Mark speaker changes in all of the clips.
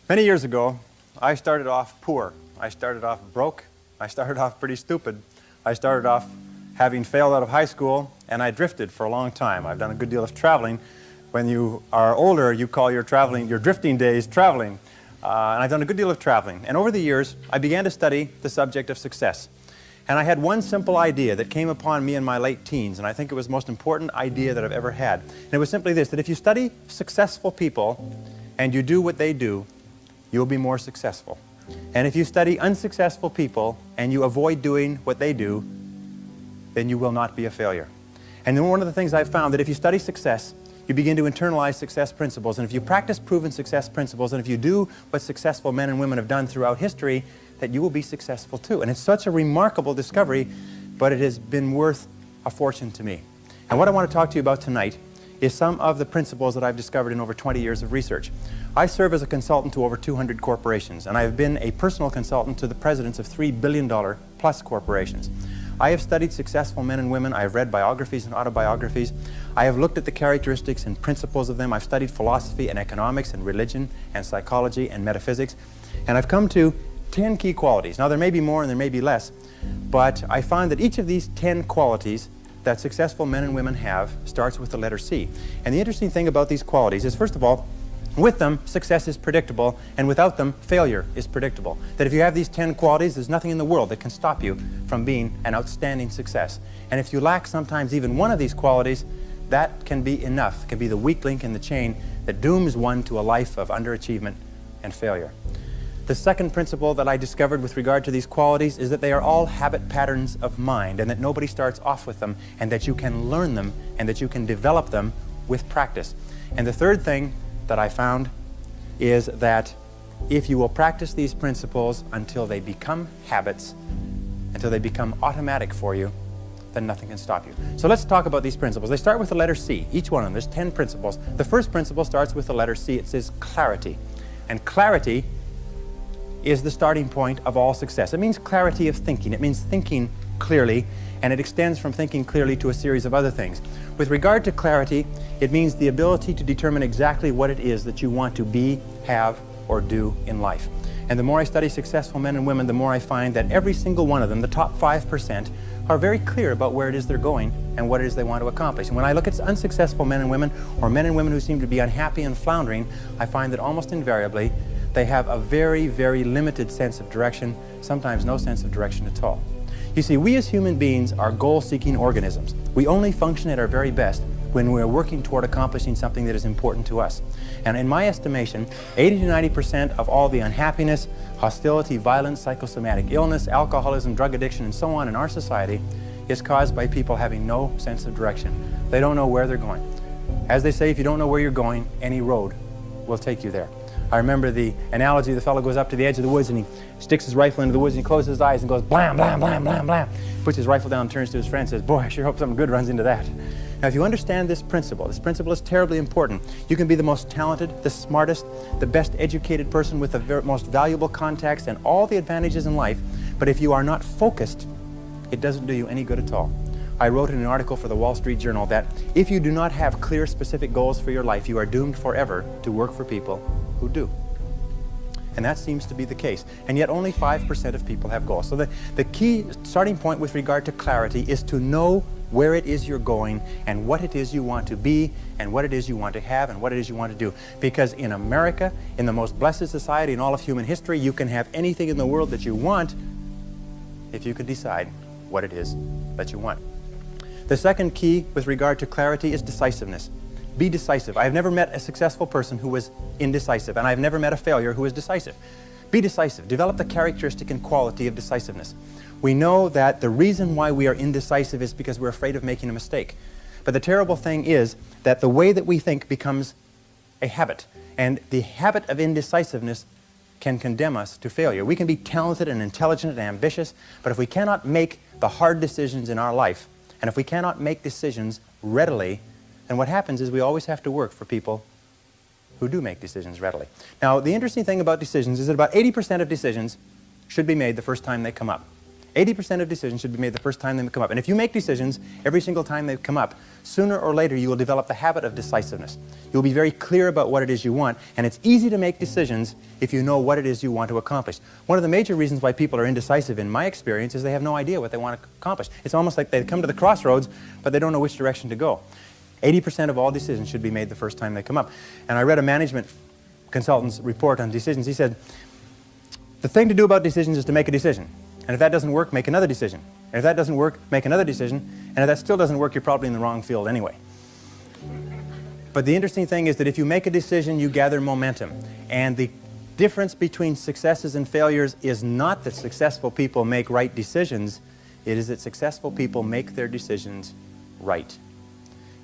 Speaker 1: Many years ago, I started off poor. I started off broke. I started off pretty stupid. I started off having failed out of high school, and I drifted for a long time. I've done a good deal of traveling. When you are older, you call your drifting days traveling. And I've done a good deal of traveling. And over the years, I began to study the subject of success. And I had one simple idea that came upon me in my late teens, and I think it was the most important idea that I've ever had. And it was simply this, that if you study successful people and you do what they do, you'll be more successful. And if you study unsuccessful people and you avoid doing what they do, then you will not be a failure. And then one of the things I've found that if you study success, you begin to internalize success principles. And if you practice proven success principles, and if you do what successful men and women have done throughout history, that you will be successful too. And it's such a remarkable discovery, but it has been worth a fortune to me. And what I want to talk to you about tonight is some of the principles that I've discovered in over 20 years of research. I serve as a consultant to over 200 corporations, and I've been a personal consultant to the presidents of $3 billion plus corporations. I have studied successful men and women. I have read biographies and autobiographies. I have looked at the characteristics and principles of them. I've studied philosophy and economics and religion and psychology and metaphysics. And I've come to 10 key qualities. Now, there may be more and there may be less, but I find that each of these 10 qualities that successful men and women have starts with the letter C. And the interesting thing about these qualities is, first of all, with them, success is predictable, and without them, failure is predictable. That if you have these 10 qualities, there's nothing in the world that can stop you from being an outstanding success. And if you lack sometimes even one of these qualities, that can be enough. It can be the weak link in the chain that dooms one to a life of underachievement and failure. The second principle that I discovered with regard to these qualities is that they are all habit patterns of mind, and that nobody starts off with them, and that you can learn them, and that you can develop them with practice. And the third thing that I found is that if you will practice these principles until they become habits, until they become automatic for you, then nothing can stop you. So let's talk about these principles. They start with the letter C, each one of them. There's 10 principles. The first principle starts with the letter C. It says clarity. And clarity is the starting point of all success. It means clarity of thinking. It means thinking clearly, and it extends from thinking clearly to a series of other things. With regard to clarity, it means the ability to determine exactly what it is that you want to be, have, or do in life. And the more I study successful men and women, the more I find that every single one of them, the top 5%, are very clear about where it is they're going and what it is they want to accomplish. And when I look at unsuccessful men and women, or men and women who seem to be unhappy and floundering, I find that almost invariably they have a very, very limited sense of direction, sometimes no sense of direction at all. You see, we as human beings are goal-seeking organisms. We only function at our very best when we're working toward accomplishing something that is important to us. And in my estimation, 80 to 90% of all the unhappiness, hostility, violence, psychosomatic illness, alcoholism, drug addiction, and so on in our society is caused by people having no sense of direction. They don't know where they're going. As they say, if you don't know where you're going, any road will take you there. I remember the analogy, the fellow goes up to the edge of the woods and he sticks his rifle into the woods and he closes his eyes and goes blam, blam, blam, blam, blam. Puts his rifle down, turns to his friend and says, boy, I sure hope something good runs into that. Now, if you understand this principle is terribly important. You can be the most talented, the smartest, the best educated person with the most valuable contacts and all the advantages in life, but if you are not focused, it doesn't do you any good at all. I wrote in an article for the Wall Street Journal that if you do not have clear, specific goals for your life, you are doomed forever to work for people who do. And that seems to be the case. And yet only 5% of people have goals. So the key starting point with regard to clarity is to know where it is you're going and what it is you want to be and what it is you want to have and what it is you want to do. Because in America, in the most blessed society in all of human history, you can have anything in the world that you want if you can decide what it is that you want. The second key with regard to clarity is decisiveness. Be decisive. I've never met a successful person who was indecisive, and I've never met a failure who was decisive. Be decisive. Develop the characteristic and quality of decisiveness. We know that the reason why we are indecisive is because we're afraid of making a mistake. But the terrible thing is that the way that we think becomes a habit, and the habit of indecisiveness can condemn us to failure. We can be talented and intelligent and ambitious, but if we cannot make the hard decisions in our life, and if we cannot make decisions readily, then what happens is we always have to work for people who do make decisions readily. Now, the interesting thing about decisions is that about 80% of decisions should be made the first time they come up. 80% of decisions should be made the first time they come up. And if you make decisions every single time they come up, sooner or later you will develop the habit of decisiveness. You'll be very clear about what it is you want, and it's easy to make decisions if you know what it is you want to accomplish. One of the major reasons why people are indecisive, in my experience, is they have no idea what they want to accomplish. It's almost like they come to the crossroads, but they don't know which direction to go. 80% of all decisions should be made the first time they come up. And I read a management consultant's report on decisions. He said, the thing to do about decisions is to make a decision. And if that doesn't work, make another decision. And if that doesn't work, make another decision. And if that still doesn't work, you're probably in the wrong field anyway. But the interesting thing is that if you make a decision, you gather momentum. And the difference between successes and failures is not that successful people make right decisions. It is that successful people make their decisions right.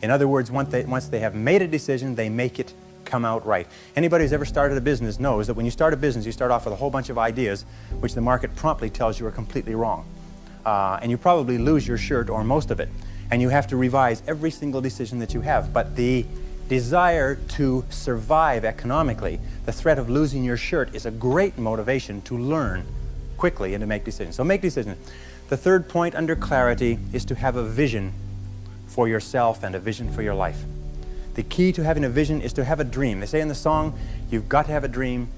Speaker 1: In other words, once they have made a decision, they make it come out right. Anybody who's ever started a business knows that when you start a business, you start off with a whole bunch of ideas which the market promptly tells you are completely wrong. And you probably lose your shirt or most of it. And you have to revise every single decision that you have. But the desire to survive economically, the threat of losing your shirt, is a great motivation to learn quickly and to make decisions. So make decisions. The third point under clarity is to have a vision for yourself and a vision for your life. The key to having a vision is to have a dream. They say in the song, you've got to have a dream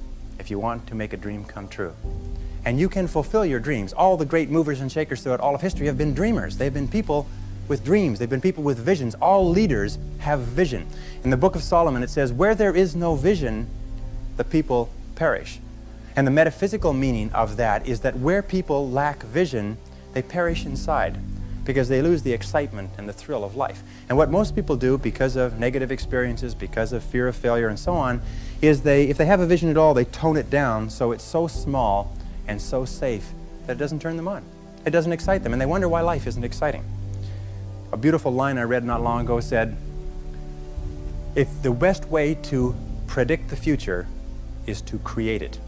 Speaker 1: if you want to make a dream come true. And you can fulfill your dreams. All the great movers and shakers throughout all of history have been dreamers. They've been people with dreams. They've been people with visions. All leaders have vision. In the book of Solomon, it says, where there is no vision, the people perish. And the metaphysical meaning of that is that where people lack vision, they perish inside, because they lose the excitement and the thrill of life. And what most people do, because of negative experiences, because of fear of failure and so on, is if they have a vision at all, they tone it down so it's so small and so safe that it doesn't turn them on. It doesn't excite them, and they wonder why life isn't exciting. A beautiful line I read not long ago said, if the best way to predict the future is to create it,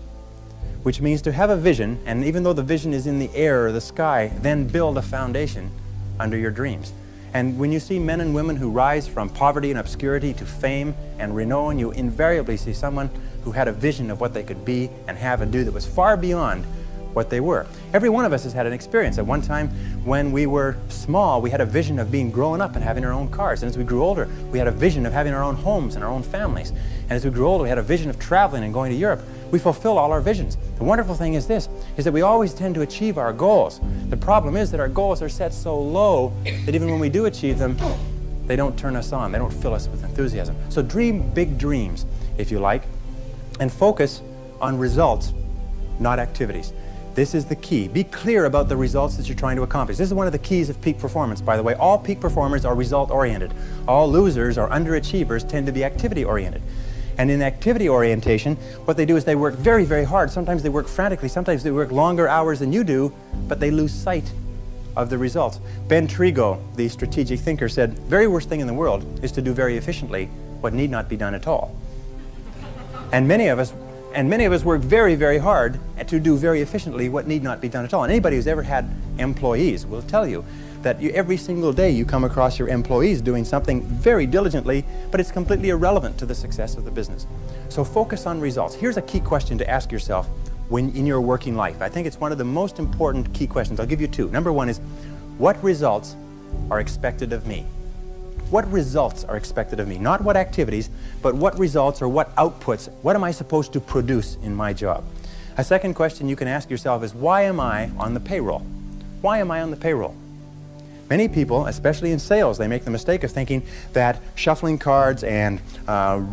Speaker 1: which means to have a vision, and even though the vision is in the air or the sky, then build a foundation under your dreams. And when you see men and women who rise from poverty and obscurity to fame and renown, you invariably see someone who had a vision of what they could be and have and do that was far beyond what they were. Every one of us has had an experience. At one time when we were small, we had a vision of being grown up and having our own cars. And as we grew older, we had a vision of having our own homes and our own families. And as we grew older, we had a vision of traveling and going to Europe. We fulfill all our visions. The wonderful thing is this, is that we always tend to achieve our goals. The problem is that our goals are set so low that even when we do achieve them, they don't turn us on. They don't fill us with enthusiasm. So dream big dreams, if you like, and focus on results, not activities. This is the key. Be clear about the results that you're trying to accomplish. This is one of the keys of peak performance, by the way. All peak performers are result-oriented. All losers or underachievers tend to be activity-oriented. And in activity orientation, what they do is they work very, very hard. Sometimes they work frantically. Sometimes they work longer hours than you do, but they lose sight of the results. Ben Trigo, the strategic thinker, said, the very worst thing in the world is to do very efficiently what need not be done at all. And many of us work very, very hard to do very efficiently what need not be done at all. And anybody who's ever had employees will tell you that every single day you come across your employees doing something very diligently, but it's completely irrelevant to the success of the business. So focus on results. Here's a key question to ask yourself in your working life. I think it's one of the most important key questions. I'll give you two. Number one is, what results are expected of me? What results are expected of me? Not what activities, but what results or what outputs, what am I supposed to produce in my job? A second question you can ask yourself is, why am I on the payroll? Why am I on the payroll? Many people, especially in sales, they make the mistake of thinking that shuffling cards and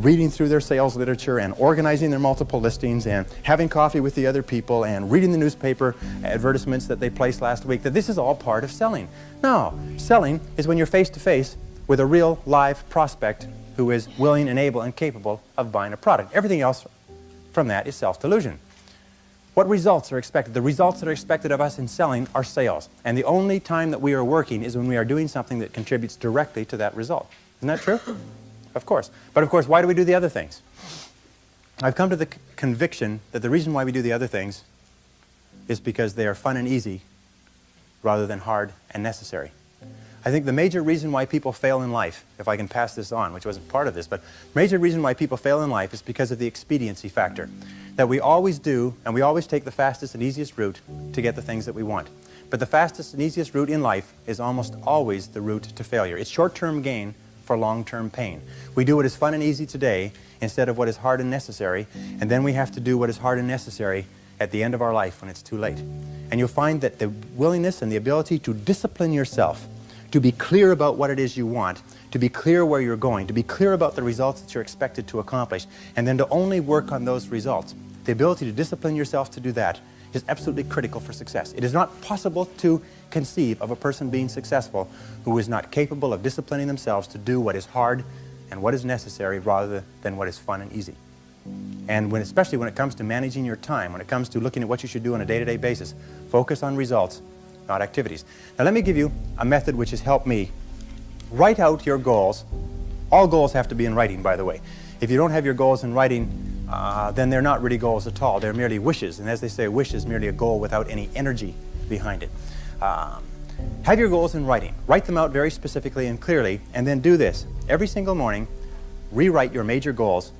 Speaker 1: reading through their sales literature and organizing their multiple listings and having coffee with the other people and reading the newspaper advertisements that they placed last week, that this is all part of selling. No, selling is when you're face-to-face with a real live prospect who is willing and able and capable of buying a product. Everything else from that is self-delusion. What results are expected? The results that are expected of us in selling are sales. And the only time that we are working is when we are doing something that contributes directly to that result. Isn't that true? Of course. But of course, why do we do the other things? I've come to the conviction that the reason why we do the other things is because they are fun and easy rather than hard and necessary. I think the major reason why people fail in life, if I can pass this on, which wasn't part of this, but major reason why people fail in life is because of the expediency factor. That we always do, and we always take the fastest and easiest route to get the things that we want. But the fastest and easiest route in life is almost always the route to failure. It's short-term gain for long-term pain. We do what is fun and easy today instead of what is hard and necessary, and then we have to do what is hard and necessary at the end of our life when it's too late. And you'll find that the willingness and the ability to discipline yourself, to be clear about what it is you want, to be clear where you're going, to be clear about the results that you're expected to accomplish, and then to only work on those results. The ability to discipline yourself to do that is absolutely critical for success. It is not possible to conceive of a person being successful who is not capable of disciplining themselves to do what is hard and what is necessary rather than what is fun and easy. And especially when it comes to managing your time, when it comes to looking at what you should do on a day-to-day basis, focus on results, not activities. Now let me give you a method which has helped me. Write out your goals. All goals have to be in writing, by the way. If you don't have your goals in writing, then they're not really goals at all. They're merely wishes. And as they say, a wish is merely a goal without any energy behind it. Have your goals in writing. Write them out very specifically and clearly, and then do this. Every single morning, rewrite your major goals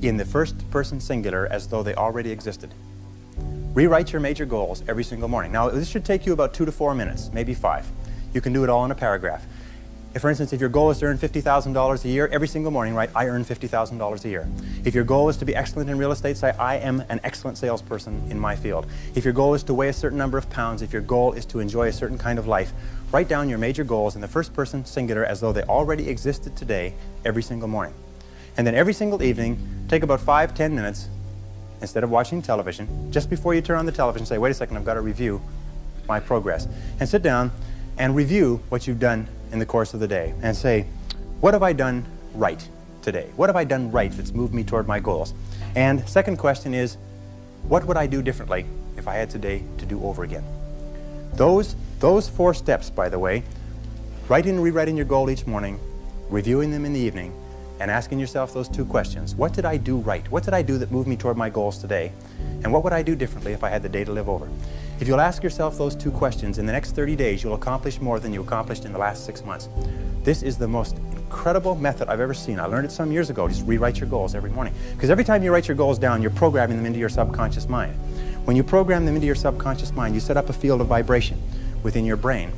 Speaker 1: in the first person singular as though they already existed. Rewrite your major goals every single morning. Now, this should take you about 2 to 4 minutes, maybe 5. You can do it all in a paragraph. For instance, if your goal is to earn $50,000 a year, every single morning write, I earn $50,000 a year. If your goal is to be excellent in real estate, say, I am an excellent salesperson in my field. If your goal is to weigh a certain number of pounds, if your goal is to enjoy a certain kind of life, write down your major goals in the first person singular as though they already existed today every single morning. And then every single evening, take about 5-10 minutes, instead of watching television, just before you turn on the television, say, wait a second, I've got to review my progress. And sit down and review what you've done in the course of the day and say, what have I done right today? What have I done right that's moved me toward my goals? And second question is, what would I do differently if I had today to do over again? Those 4 steps, by the way, writing and rewriting your goal each morning, reviewing them in the evening, and asking yourself those 2 questions. What did I do right? What did I do that moved me toward my goals today? And what would I do differently if I had the day to live over? If you'll ask yourself those 2 questions, in the next 30 days, you'll accomplish more than you accomplished in the last 6 months. This is the most incredible method I've ever seen. I learned it some years ago. Just rewrite your goals every morning. Because every time you write your goals down, you're programming them into your subconscious mind. When you program them into your subconscious mind, you set up a field of vibration within your brain.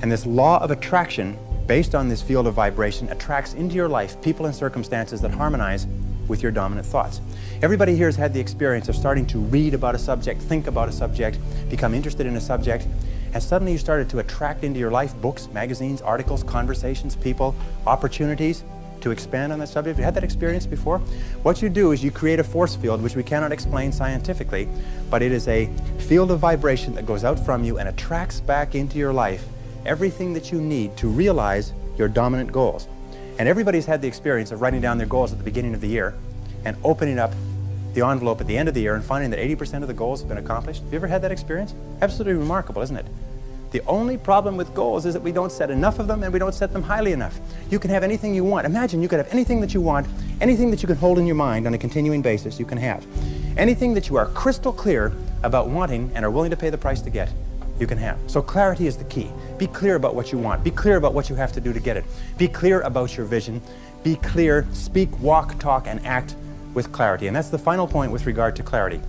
Speaker 1: And this law of attraction, based on this field of vibration, attracts into your life people and circumstances that harmonize with your dominant thoughts. Everybody here has had the experience of starting to read about a subject, think about a subject, become interested in a subject, and suddenly you started to attract into your life books, magazines, articles, conversations, people, opportunities to expand on that subject. Have you had that experience before? What you do is you create a force field, which we cannot explain scientifically, but it is a field of vibration that goes out from you and attracts back into your life everything that you need to realize your dominant goals. And everybody's had the experience of writing down their goals at the beginning of the year and opening up the envelope at the end of the year and finding that 80% of the goals have been accomplished. Have you ever had that experience? Absolutely remarkable, isn't it? The only problem with goals is that we don't set enough of them and we don't set them highly enough. You can have anything you want. Imagine you could have anything that you want, anything that you can hold in your mind on a continuing basis you can have. Anything that you are crystal clear about wanting and are willing to pay the price to get, you can have. So clarity is the key. Be clear about what you want. Be clear about what you have to do to get it. Be clear about your vision. Be clear, speak, walk, talk, and act with clarity. And that's the final point with regard to clarity,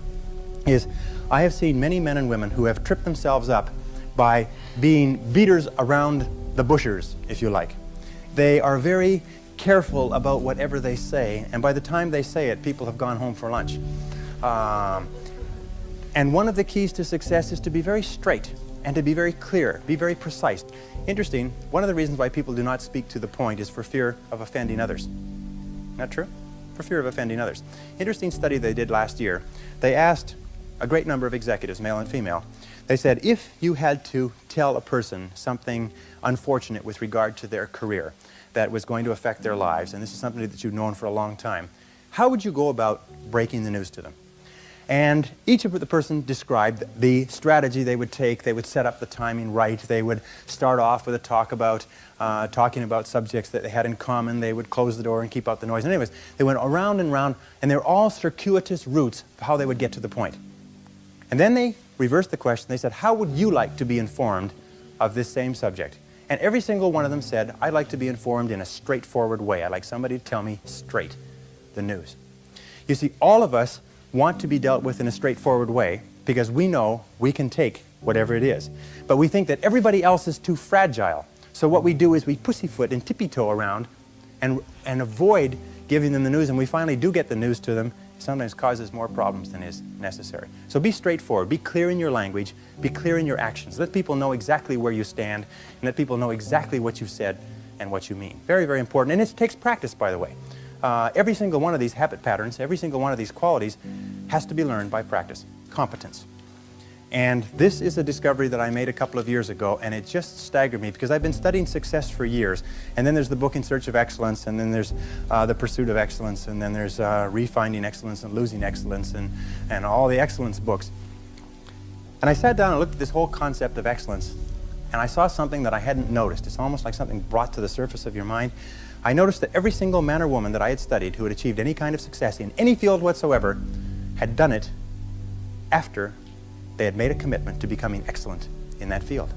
Speaker 1: is I have seen many men and women who have tripped themselves up by being beaters around the bushers, if you like. They are very careful about whatever they say, and by the time they say it, people have gone home for lunch. And one of the keys to success is to be very straight and to be very clear, be very precise. Interesting, one of the reasons why people do not speak to the point is for fear of offending others. Not true? For fear of offending others. Interesting study they did last year. They asked a great number of executives, male and female. They said, if you had to tell a person something unfortunate with regard to their career that was going to affect their lives, and this is something that you've known for a long time, how would you go about breaking the news to them? And each of the person described the strategy they would take. They would set up the timing right. They would start off with a talk about talking about subjects that they had in common. They would close the door and keep out the noise. And anyways, they went around and round, and they were all circuitous routes of how they would get to the point. And then they reversed the question. They said, how would you like to be informed of this same subject? And every single one of them said, I'd like to be informed in a straightforward way. I'd like somebody to tell me straight the news. You see, all of us want to be dealt with in a straightforward way because we know we can take whatever it is. But we think that everybody else is too fragile. So what we do is we pussyfoot and tippy-toe around and avoid giving them the news, and we finally do get the news to them. It sometimes causes more problems than is necessary. So be straightforward, be clear in your language, be clear in your actions. Let people know exactly where you stand, and let people know exactly what you've said and what you mean. Very, very important, and it takes practice, by the way. Every single one of these habit patterns, every single one of these qualities has to be learned by practice, competence. And this is a discovery that I made a couple of years ago, and it just staggered me because I've been studying success for years. And then there's the book In Search of Excellence, and then there's The Pursuit of Excellence, and then there's Refinding Excellence and Losing Excellence, and all the excellence books. And I sat down and looked at this whole concept of excellence, and I saw something that I hadn't noticed. It's almost like something brought to the surface of your mind. I noticed that every single man or woman that I had studied who had achieved any kind of success in any field whatsoever had done it after they had made a commitment to becoming excellent in that field.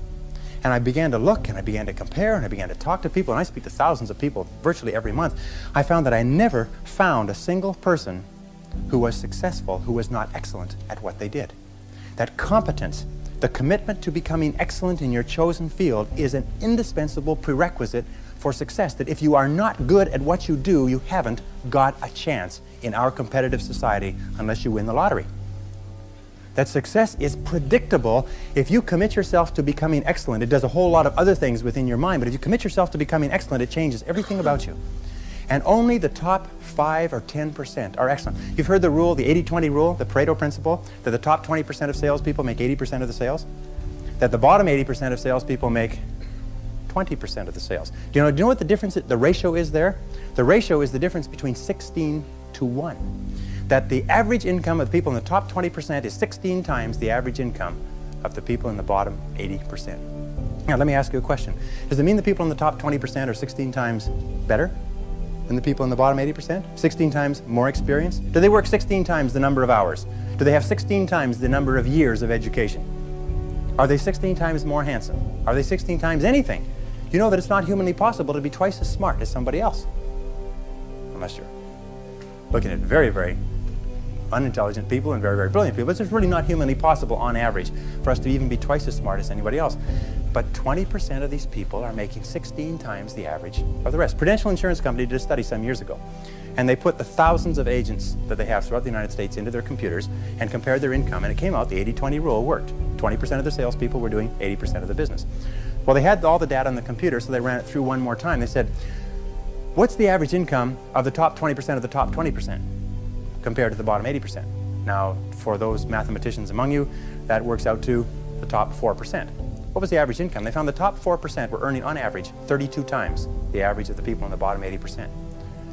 Speaker 1: And I began to look, and I began to compare, and I began to talk to people, and I speak to thousands of people virtually every month. I found that I never found a single person who was successful who was not excellent at what they did. That competence, the commitment to becoming excellent in your chosen field, is an indispensable prerequisite for success, that if you are not good at what you do, you haven't got a chance in our competitive society unless you win the lottery. That success is predictable. If you commit yourself to becoming excellent, it does a whole lot of other things within your mind, but if you commit yourself to becoming excellent, it changes everything about you. And only the top 5 or 10% are excellent. You've heard the rule, the 80-20 rule, the Pareto principle, that the top 20% of salespeople make 80% of the sales, that the bottom 80% of salespeople make 20% of the sales. Do you know what the difference, the ratio is there? The ratio is the difference between 16 to 1. That the average income of the people in the top 20% is 16 times the average income of the people in the bottom 80%. Now let me ask you a question. Does it mean the people in the top 20% are 16 times better than the people in the bottom 80%? 16 times more experience? Do they work 16 times the number of hours? Do they have 16 times the number of years of education? Are they 16 times more handsome? Are they 16 times anything? You know that it's not humanly possible to be twice as smart as somebody else. Unless you're looking at very, very unintelligent people and very, very brilliant people. It's just really not humanly possible on average for us to even be twice as smart as anybody else. But 20% of these people are making 16 times the average of the rest. Prudential Insurance Company did a study some years ago, and they put the thousands of agents that they have throughout the United States into their computers and compared their income, and it came out the 80-20 rule worked. 20% of the salespeople were doing 80% of the business. Well, they had all the data on the computer, so they ran it through one more time. They said, what's the average income of the top 20% of the top 20% compared to the bottom 80%? Now, for those mathematicians among you, that works out to the top 4%. What was the average income? They found the top 4% were earning, on average, 32 times the average of the people in the bottom 80%.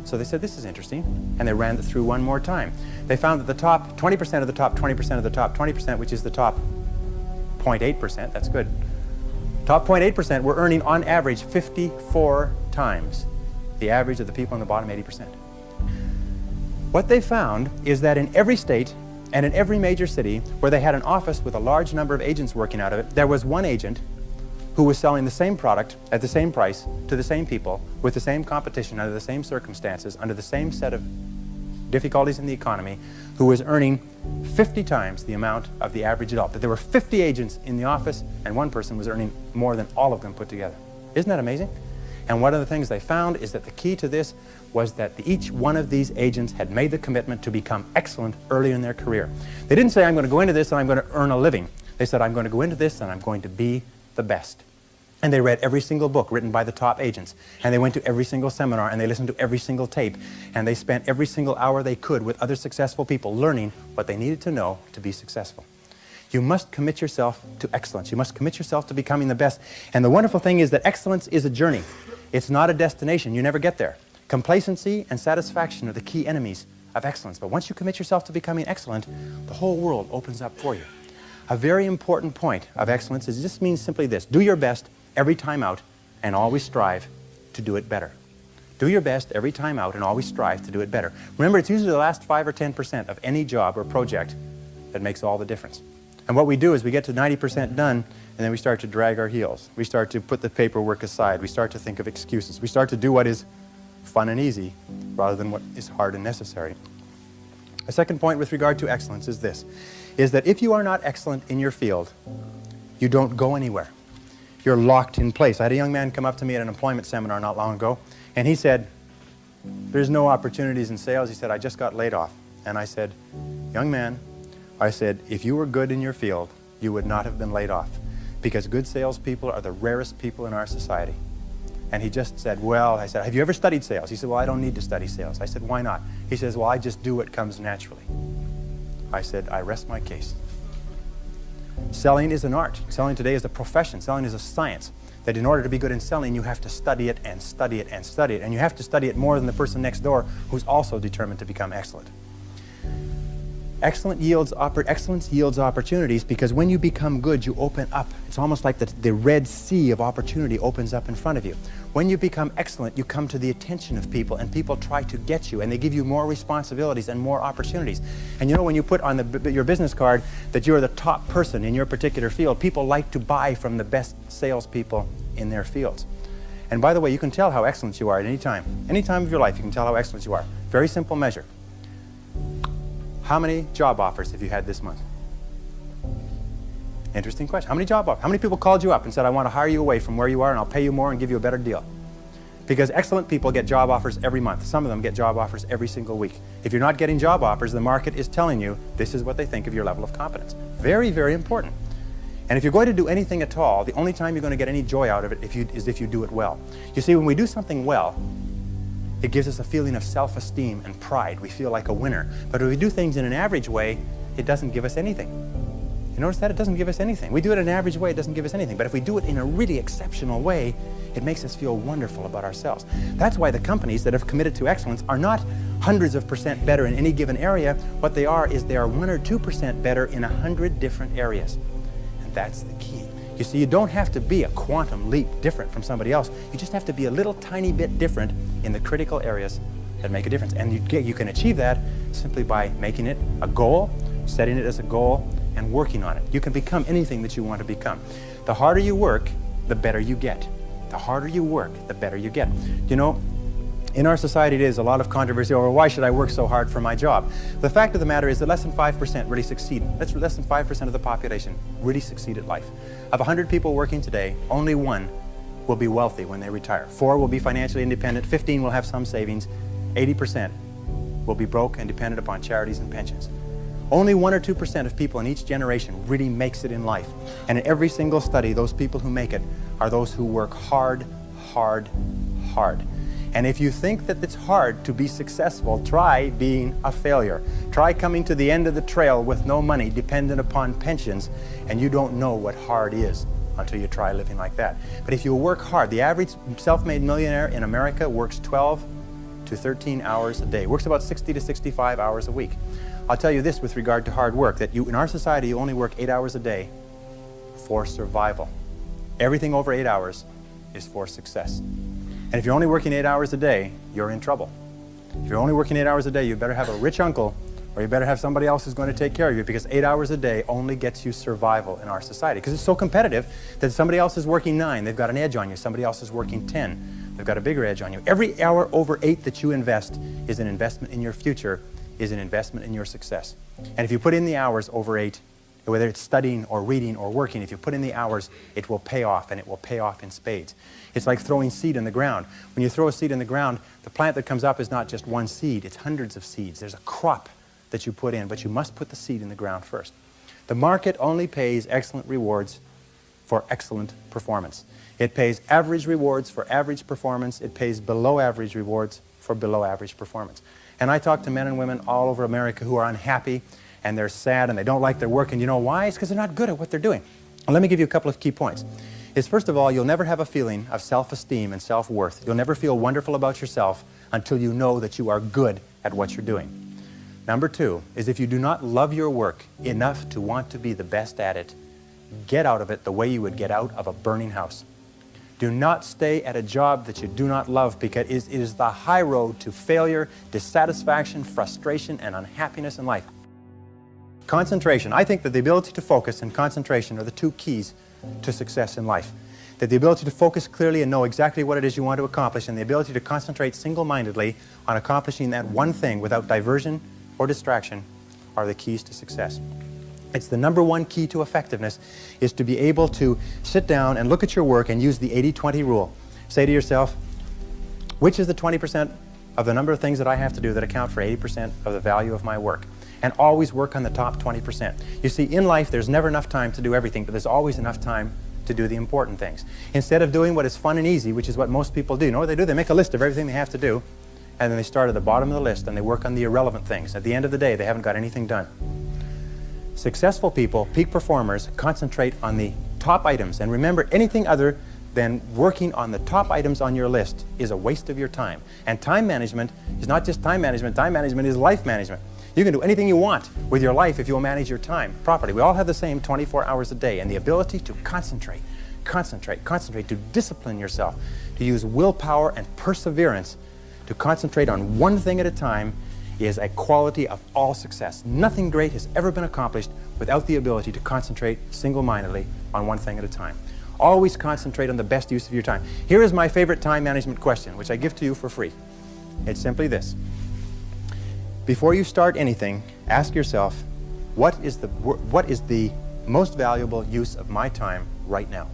Speaker 1: So they said, this is interesting, and they ran it through one more time. They found that the top 20% of the top 20% of the top 20%, which is the top 0.8%, that's good, top 0.8% were earning, on average, 54 times the average of the people in the bottom 80%. What they found is that in every state and in every major city where they had an office with a large number of agents working out of it, there was one agent who was selling the same product at the same price to the same people with the same competition under the same circumstances, under the same set of difficulties in the economy, who was earning 50 times the amount of the average adult. That there were 50 agents in the office and one person was earning more than all of them put together. Isn't that amazing? And one of the things they found is that the key to this was that each one of these agents had made the commitment to become excellent early in their career. They didn't say, I'm going to go into this and I'm going to earn a living. They said, I'm going to go into this and I'm going to be the best. And they read every single book written by the top agents. And they went to every single seminar and they listened to every single tape. And they spent every single hour they could with other successful people learning what they needed to know to be successful. You must commit yourself to excellence. You must commit yourself to becoming the best. And the wonderful thing is that excellence is a journey. It's not a destination. You never get there. Complacency and satisfaction are the key enemies of excellence. But once you commit yourself to becoming excellent, the whole world opens up for you. A very important point of excellence is this means simply this: do your best every time out and always strive to do it better. Do your best every time out and always strive to do it better. Remember, it's usually the last 5 or 10% of any job or project that makes all the difference. And what we do is we get to 90% done, and then we start to drag our heels. We start to put the paperwork aside. We start to think of excuses. We start to do what is fun and easy rather than what is hard and necessary. A second point with regard to excellence is this, is that if you are not excellent in your field, you don't go anywhere. You're locked in place. I had a young man come up to me at an employment seminar not long ago, and he said, there's no opportunities in sales. He said, I just got laid off. And I said, young man, I said, if you were good in your field, you would not have been laid off, because good salespeople are the rarest people in our society. And he just said, well, I said, have you ever studied sales? He said, well, I don't need to study sales. I said, why not? He says, well, I just do what comes naturally. I said, I rest my case. Selling is an art. Selling today is a profession. Selling is a science. That in order to be good in selling, you have to study it and study it and study it. And you have to study it more than the person next door who's also determined to become excellent. Excellence yields opportunities, because when you become good, you open up. It's almost like the Red Sea of opportunity opens up in front of you. When you become excellent, you come to the attention of people, and people try to get you, and they give you more responsibilities and more opportunities. And you know, when you put on your business card that you're the top person in your particular field, people like to buy from the best salespeople in their fields. And by the way, you can tell how excellent you are at any time. Any time of your life, you can tell how excellent you are. Very simple measure. How many job offers have you had this month? Interesting question. How many job offers? How many people called you up and said, I want to hire you away from where you are and I'll pay you more and give you a better deal? Because excellent people get job offers every month. Some of them get job offers every single week. If you're not getting job offers, the market is telling you this is what they think of your level of competence. Very, very important. And if you're going to do anything at all, the only time you're going to get any joy out of it is if you do it well. You see, when we do something well, it gives us a feeling of self-esteem and pride. We feel like a winner. But if we do things in an average way, it doesn't give us anything. You notice that? It doesn't give us anything. We do it in an average way, it doesn't give us anything. But if we do it in a really exceptional way, it makes us feel wonderful about ourselves. That's why the companies that have committed to excellence are not hundreds of percent better in any given area. What they are is they are 1 or 2% better in 100 different areas. And that's the key. You see, you don't have to be a quantum leap different from somebody else. You just have to be a little tiny bit different in the critical areas that make a difference. And you can achieve that simply by making it a goal, setting it as a goal, and working on it. You can become anything that you want to become. The harder you work, the better you get. The harder you work, the better you get. You know, in our society, there's a lot of controversy over why should I work so hard for my job. The fact of the matter is that less than 5% really succeed. That's less than 5% of the population really succeed at life. Of 100 people working today, only 1 will be wealthy when they retire. 4 will be financially independent. 15 will have some savings. 80% will be broke and dependent upon charities and pensions. Only 1 or 2% of people in each generation really makes it in life. And in every single study, those people who make it are those who work hard, hard, hard. And if you think that it's hard to be successful, try being a failure. Try coming to the end of the trail with no money, dependent upon pensions, and you don't know what hard is until you try living like that. But if you work hard, the average self-made millionaire in America works 12 to 13 hours a day, works about 60 to 65 hours a week. I'll tell you this with regard to hard work, that in our society, you only work 8 hours a day for survival. Everything over 8 hours is for success. And if you're only working 8 hours a day, you're in trouble. If you're only working 8 hours a day, you better have a rich uncle, or you better have somebody else who's going to take care of you, because 8 hours a day only gets you survival in our society. Because it's so competitive that somebody else is working 9, they've got an edge on you. Somebody else is working 10, they've got a bigger edge on you. Every hour over 8 that you invest is an investment in your future, is an investment in your success. And if you put in the hours over 8, whether it's studying or reading or working, if you put in the hours, it will pay off, and it will pay off in spades. It's like throwing seed in the ground. When you throw a seed in the ground, the plant that comes up is not just one seed, it's hundreds of seeds. There's a crop that you put in, but you must put the seed in the ground first. The market only pays excellent rewards for excellent performance. It pays average rewards for average performance. It pays below average rewards for below average performance. And I talk to men and women all over America who are unhappy, and they're sad, and they don't like their work, and you know why? It's because they're not good at what they're doing. And let me give you a couple of key points. First of all, you'll never have a feeling of self-esteem and self-worth. You'll never feel wonderful about yourself until you know that you are good at what you're doing. Number 2 is if you do not love your work enough to want to be the best at it, get out of it the way you would get out of a burning house. Do not stay at a job that you do not love, because it is the high road to failure, dissatisfaction, frustration, and unhappiness in life. Concentration. I think that the ability to focus and concentration are the 2 keys to success in life. That the ability to focus clearly and know exactly what it is you want to accomplish, and the ability to concentrate single-mindedly on accomplishing that one thing without diversion or distraction are the keys to success. It's the #1 key to effectiveness, is to be able to sit down and look at your work and use the 80-20 rule. Say to yourself, which is the 20% of the number of things that I have to do that account for 80% of the value of my work? And always work on the top 20%. You see, in life, there's never enough time to do everything, but there's always enough time to do the important things. Instead of doing what is fun and easy, which is what most people do, you know what they do? They make a list of everything they have to do, and then they start at the bottom of the list and they work on the irrelevant things. At the end of the day, they haven't got anything done. Successful people, peak performers, concentrate on the top items. And remember, anything other than working on the top items on your list is a waste of your time. And time management is not just time management is life management. You can do anything you want with your life if you'll manage your time properly. We all have the same 24 hours a day, and the ability to concentrate, to discipline yourself, to use willpower and perseverance, to concentrate on one thing at a time is a quality of all success. Nothing great has ever been accomplished without the ability to concentrate single-mindedly on one thing at a time. Always concentrate on the best use of your time. Here is my favorite time management question, which I give to you for free. It's simply this. Before you start anything, ask yourself, what is the most valuable use of my time right now?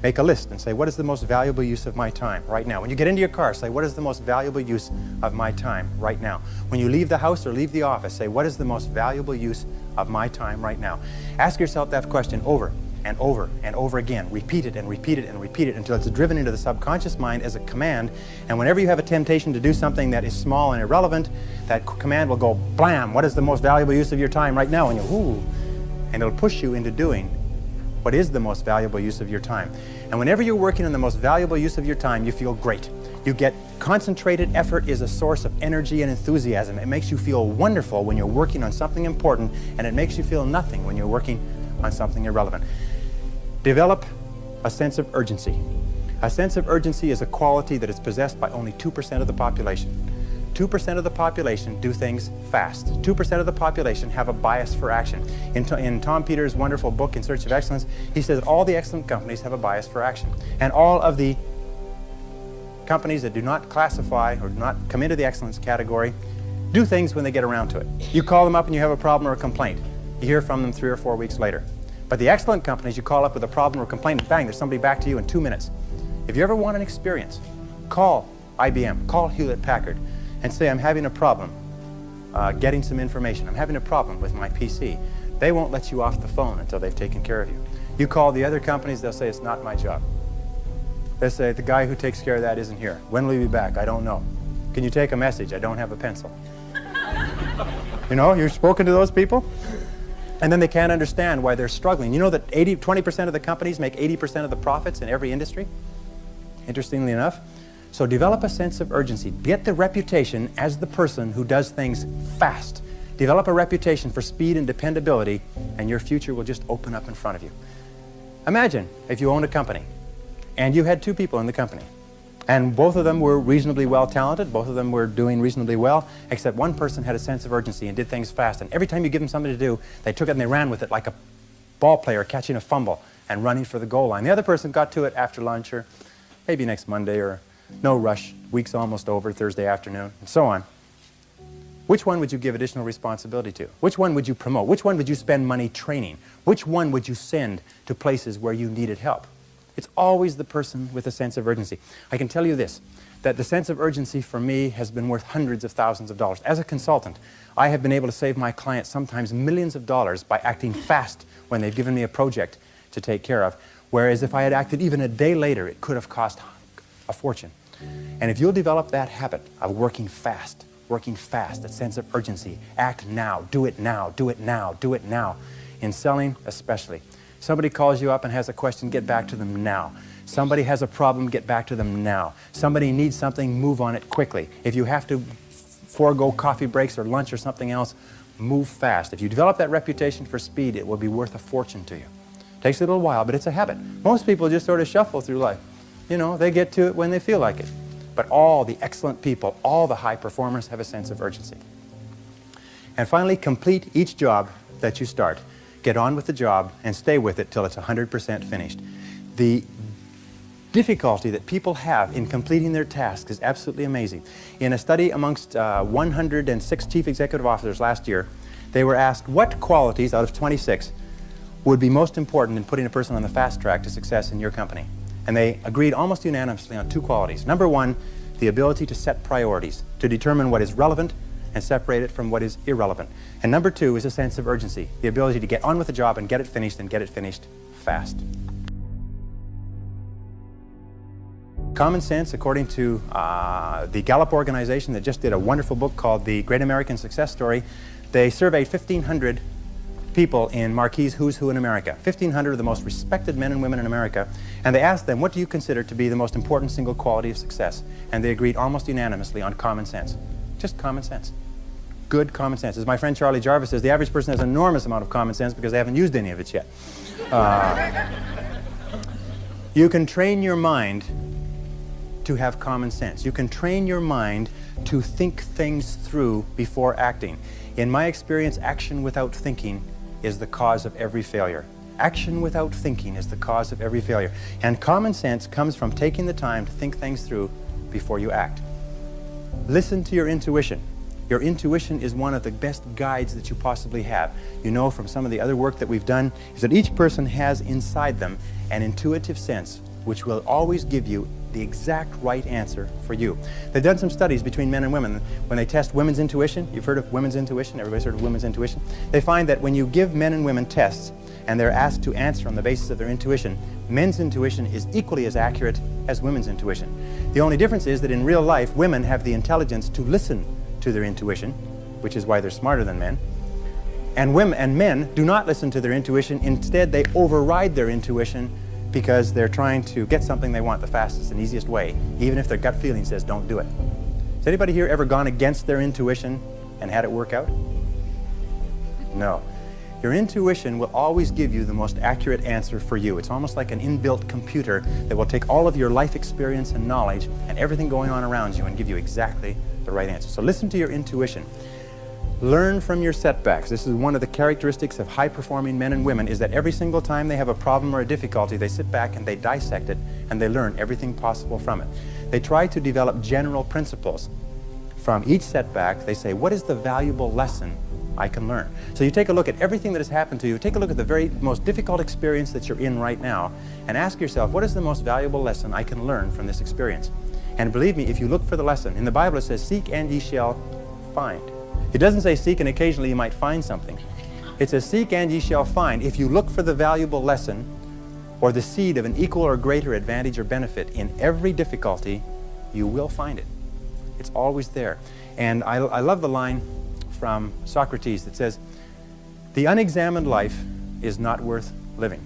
Speaker 1: Make a list and say, what is the most valuable use of my time right now? When you get into your car, say, what is the most valuable use of my time right now? When you leave the house or leave the office, say, what is the most valuable use of my time right now? Ask yourself that question over and over and over again. Repeat it and repeat it and repeat it until it's driven into the subconscious mind as a command. And whenever you have a temptation to do something that is small and irrelevant, that command will go, blam, what is the most valuable use of your time right now? And you, ooh, and it'll push you into doing what is the most valuable use of your time. And whenever you're working on the most valuable use of your time, you feel great. You get concentrated effort is a source of energy and enthusiasm. It makes you feel wonderful when you're working on something important, and it makes you feel nothing when you're working on something irrelevant. Develop a sense of urgency. A sense of urgency is a quality that is possessed by only 2% of the population. 2% of the population do things fast. 2% of the population have a bias for action. In Tom Peters' wonderful book, In Search of Excellence, he says that all the excellent companies have a bias for action. And all of the companies that do not classify or do not come into the excellence category do things when they get around to it. You call them up and you have a problem or a complaint. You hear from them 3 or 4 weeks later. But the excellent companies, you call up with a problem or complaint, and bang, there's somebody back to you in 2 minutes. If you ever want an experience, call IBM, call Hewlett-Packard, and say, I'm having a problem getting some information. I'm having a problem with my PC. They won't let you off the phone until they've taken care of you. You call the other companies, they'll say, it's not my job. They'll say, the guy who takes care of that isn't here. When will he be back? I don't know. Can you take a message? I don't have a pencil. You know, you've spoken to those people? And then they can't understand why they're struggling. You know that 20% of the companies make 80% of the profits in every industry? Interestingly enough. So develop a sense of urgency. Get the reputation as the person who does things fast. Develop a reputation for speed and dependability, and your future will just open up in front of you. Imagine if you owned a company, and you had 2 people in the company, and both of them were reasonably well talented, both of them were doing reasonably well, except one person had a sense of urgency and did things fast. And every time you give them something to do, they took it and they ran with it like a ball player catching a fumble and running for the goal line. The other person got to it after lunch, or maybe next Monday, or no rush, week's almost over, Thursday afternoon, and so on. Which one would you give additional responsibility to? Which one would you promote? Which one would you spend money training? Which one would you send to places where you needed help? It's always the person with a sense of urgency. I can tell you this, that the sense of urgency for me has been worth hundreds of thousands of dollars. As a consultant, I have been able to save my clients sometimes millions of dollars by acting fast when they've given me a project to take care of, whereas if I had acted even a day later, it could have cost a fortune. And if you'll develop that habit of working fast, that sense of urgency, act now, do it now, do it now, do it now, in selling especially. Somebody calls you up and has a question, get back to them now. Somebody has a problem, get back to them now. Somebody needs something, move on it quickly. If you have to forego coffee breaks or lunch or something else, move fast. If you develop that reputation for speed, it will be worth a fortune to you. Takes a little while, but it's a habit. Most people just sort of shuffle through life. You know, they get to it when they feel like it. But all the excellent people, all the high performers have a sense of urgency. And finally, complete each job that you start. Get on with the job and stay with it till it's 100% finished. The difficulty that people have in completing their tasks is absolutely amazing. In a study amongst 106 chief executive officers last year, They were asked what qualities out of 26 would be most important in putting a person on the fast track to success in your company. And they agreed almost unanimously on 2 qualities. Number 1, the ability to set priorities, to determine what is relevant and separate it from what is irrelevant. And number 2 is a sense of urgency, the ability to get on with the job and get it finished fast. Common sense, according to the Gallup organization that just did a wonderful book called The Great American Success Story, they surveyed 1,500 people in Marquis' Who's Who in America, 1,500 of the most respected men and women in America, and they asked them, what do you consider to be the most important single quality of success? And they agreed almost unanimously on common sense. Just common sense. Good common sense. As my friend Charlie Jarvis says, the average person has an enormous amount of common sense because they haven't used any of it yet. You can train your mind to have common sense. You can train your mind to think things through before acting. In my experience, action without thinking is the cause of every failure. Action without thinking is the cause of every failure. And common sense comes from taking the time to think things through before you act. Listen to your intuition. Your intuition is one of the best guides that you possibly have. You know from some of the other work that we've done is that each person has inside them an intuitive sense which will always give you the exact right answer for you. They've done some studies between men and women. When they test women's intuition, you've heard of women's intuition, everybody's heard of women's intuition, they find that when you give men and women tests and they're asked to answer on the basis of their intuition, men's intuition is equally as accurate as women's intuition. The only difference is that in real life, women have the intelligence to listen to their intuition, which is why they're smarter than men. And men do not listen to their intuition. Instead, they override their intuition because they're trying to get something they want the fastest and easiest way, even if their gut feeling says don't do it. Has anybody here ever gone against their intuition and had it work out? No. Your intuition will always give you the most accurate answer for you. It's almost like an inbuilt computer that will take all of your life experience and knowledge and everything going on around you and give you exactly the right answer. So listen to your intuition. Learn from your setbacks. This is one of the characteristics of high-performing men and women, is that every single time they have a problem or a difficulty, they sit back and they dissect it and they learn everything possible from it. They try to develop general principles. From each setback, they say, what is the valuable lesson I can learn? So you take a look at everything that has happened to you, take a look at the very most difficult experience that you're in right now, and ask yourself, what is the most valuable lesson I can learn from this experience? And believe me, if you look for the lesson, in the Bible it says, seek and ye shall find. It doesn't say seek and occasionally you might find something. It says seek and ye shall find. If you look for the valuable lesson or the seed of an equal or greater advantage or benefit in every difficulty, you will find it. It's always there. And I love the line from Socrates that says, the unexamined life is not worth living.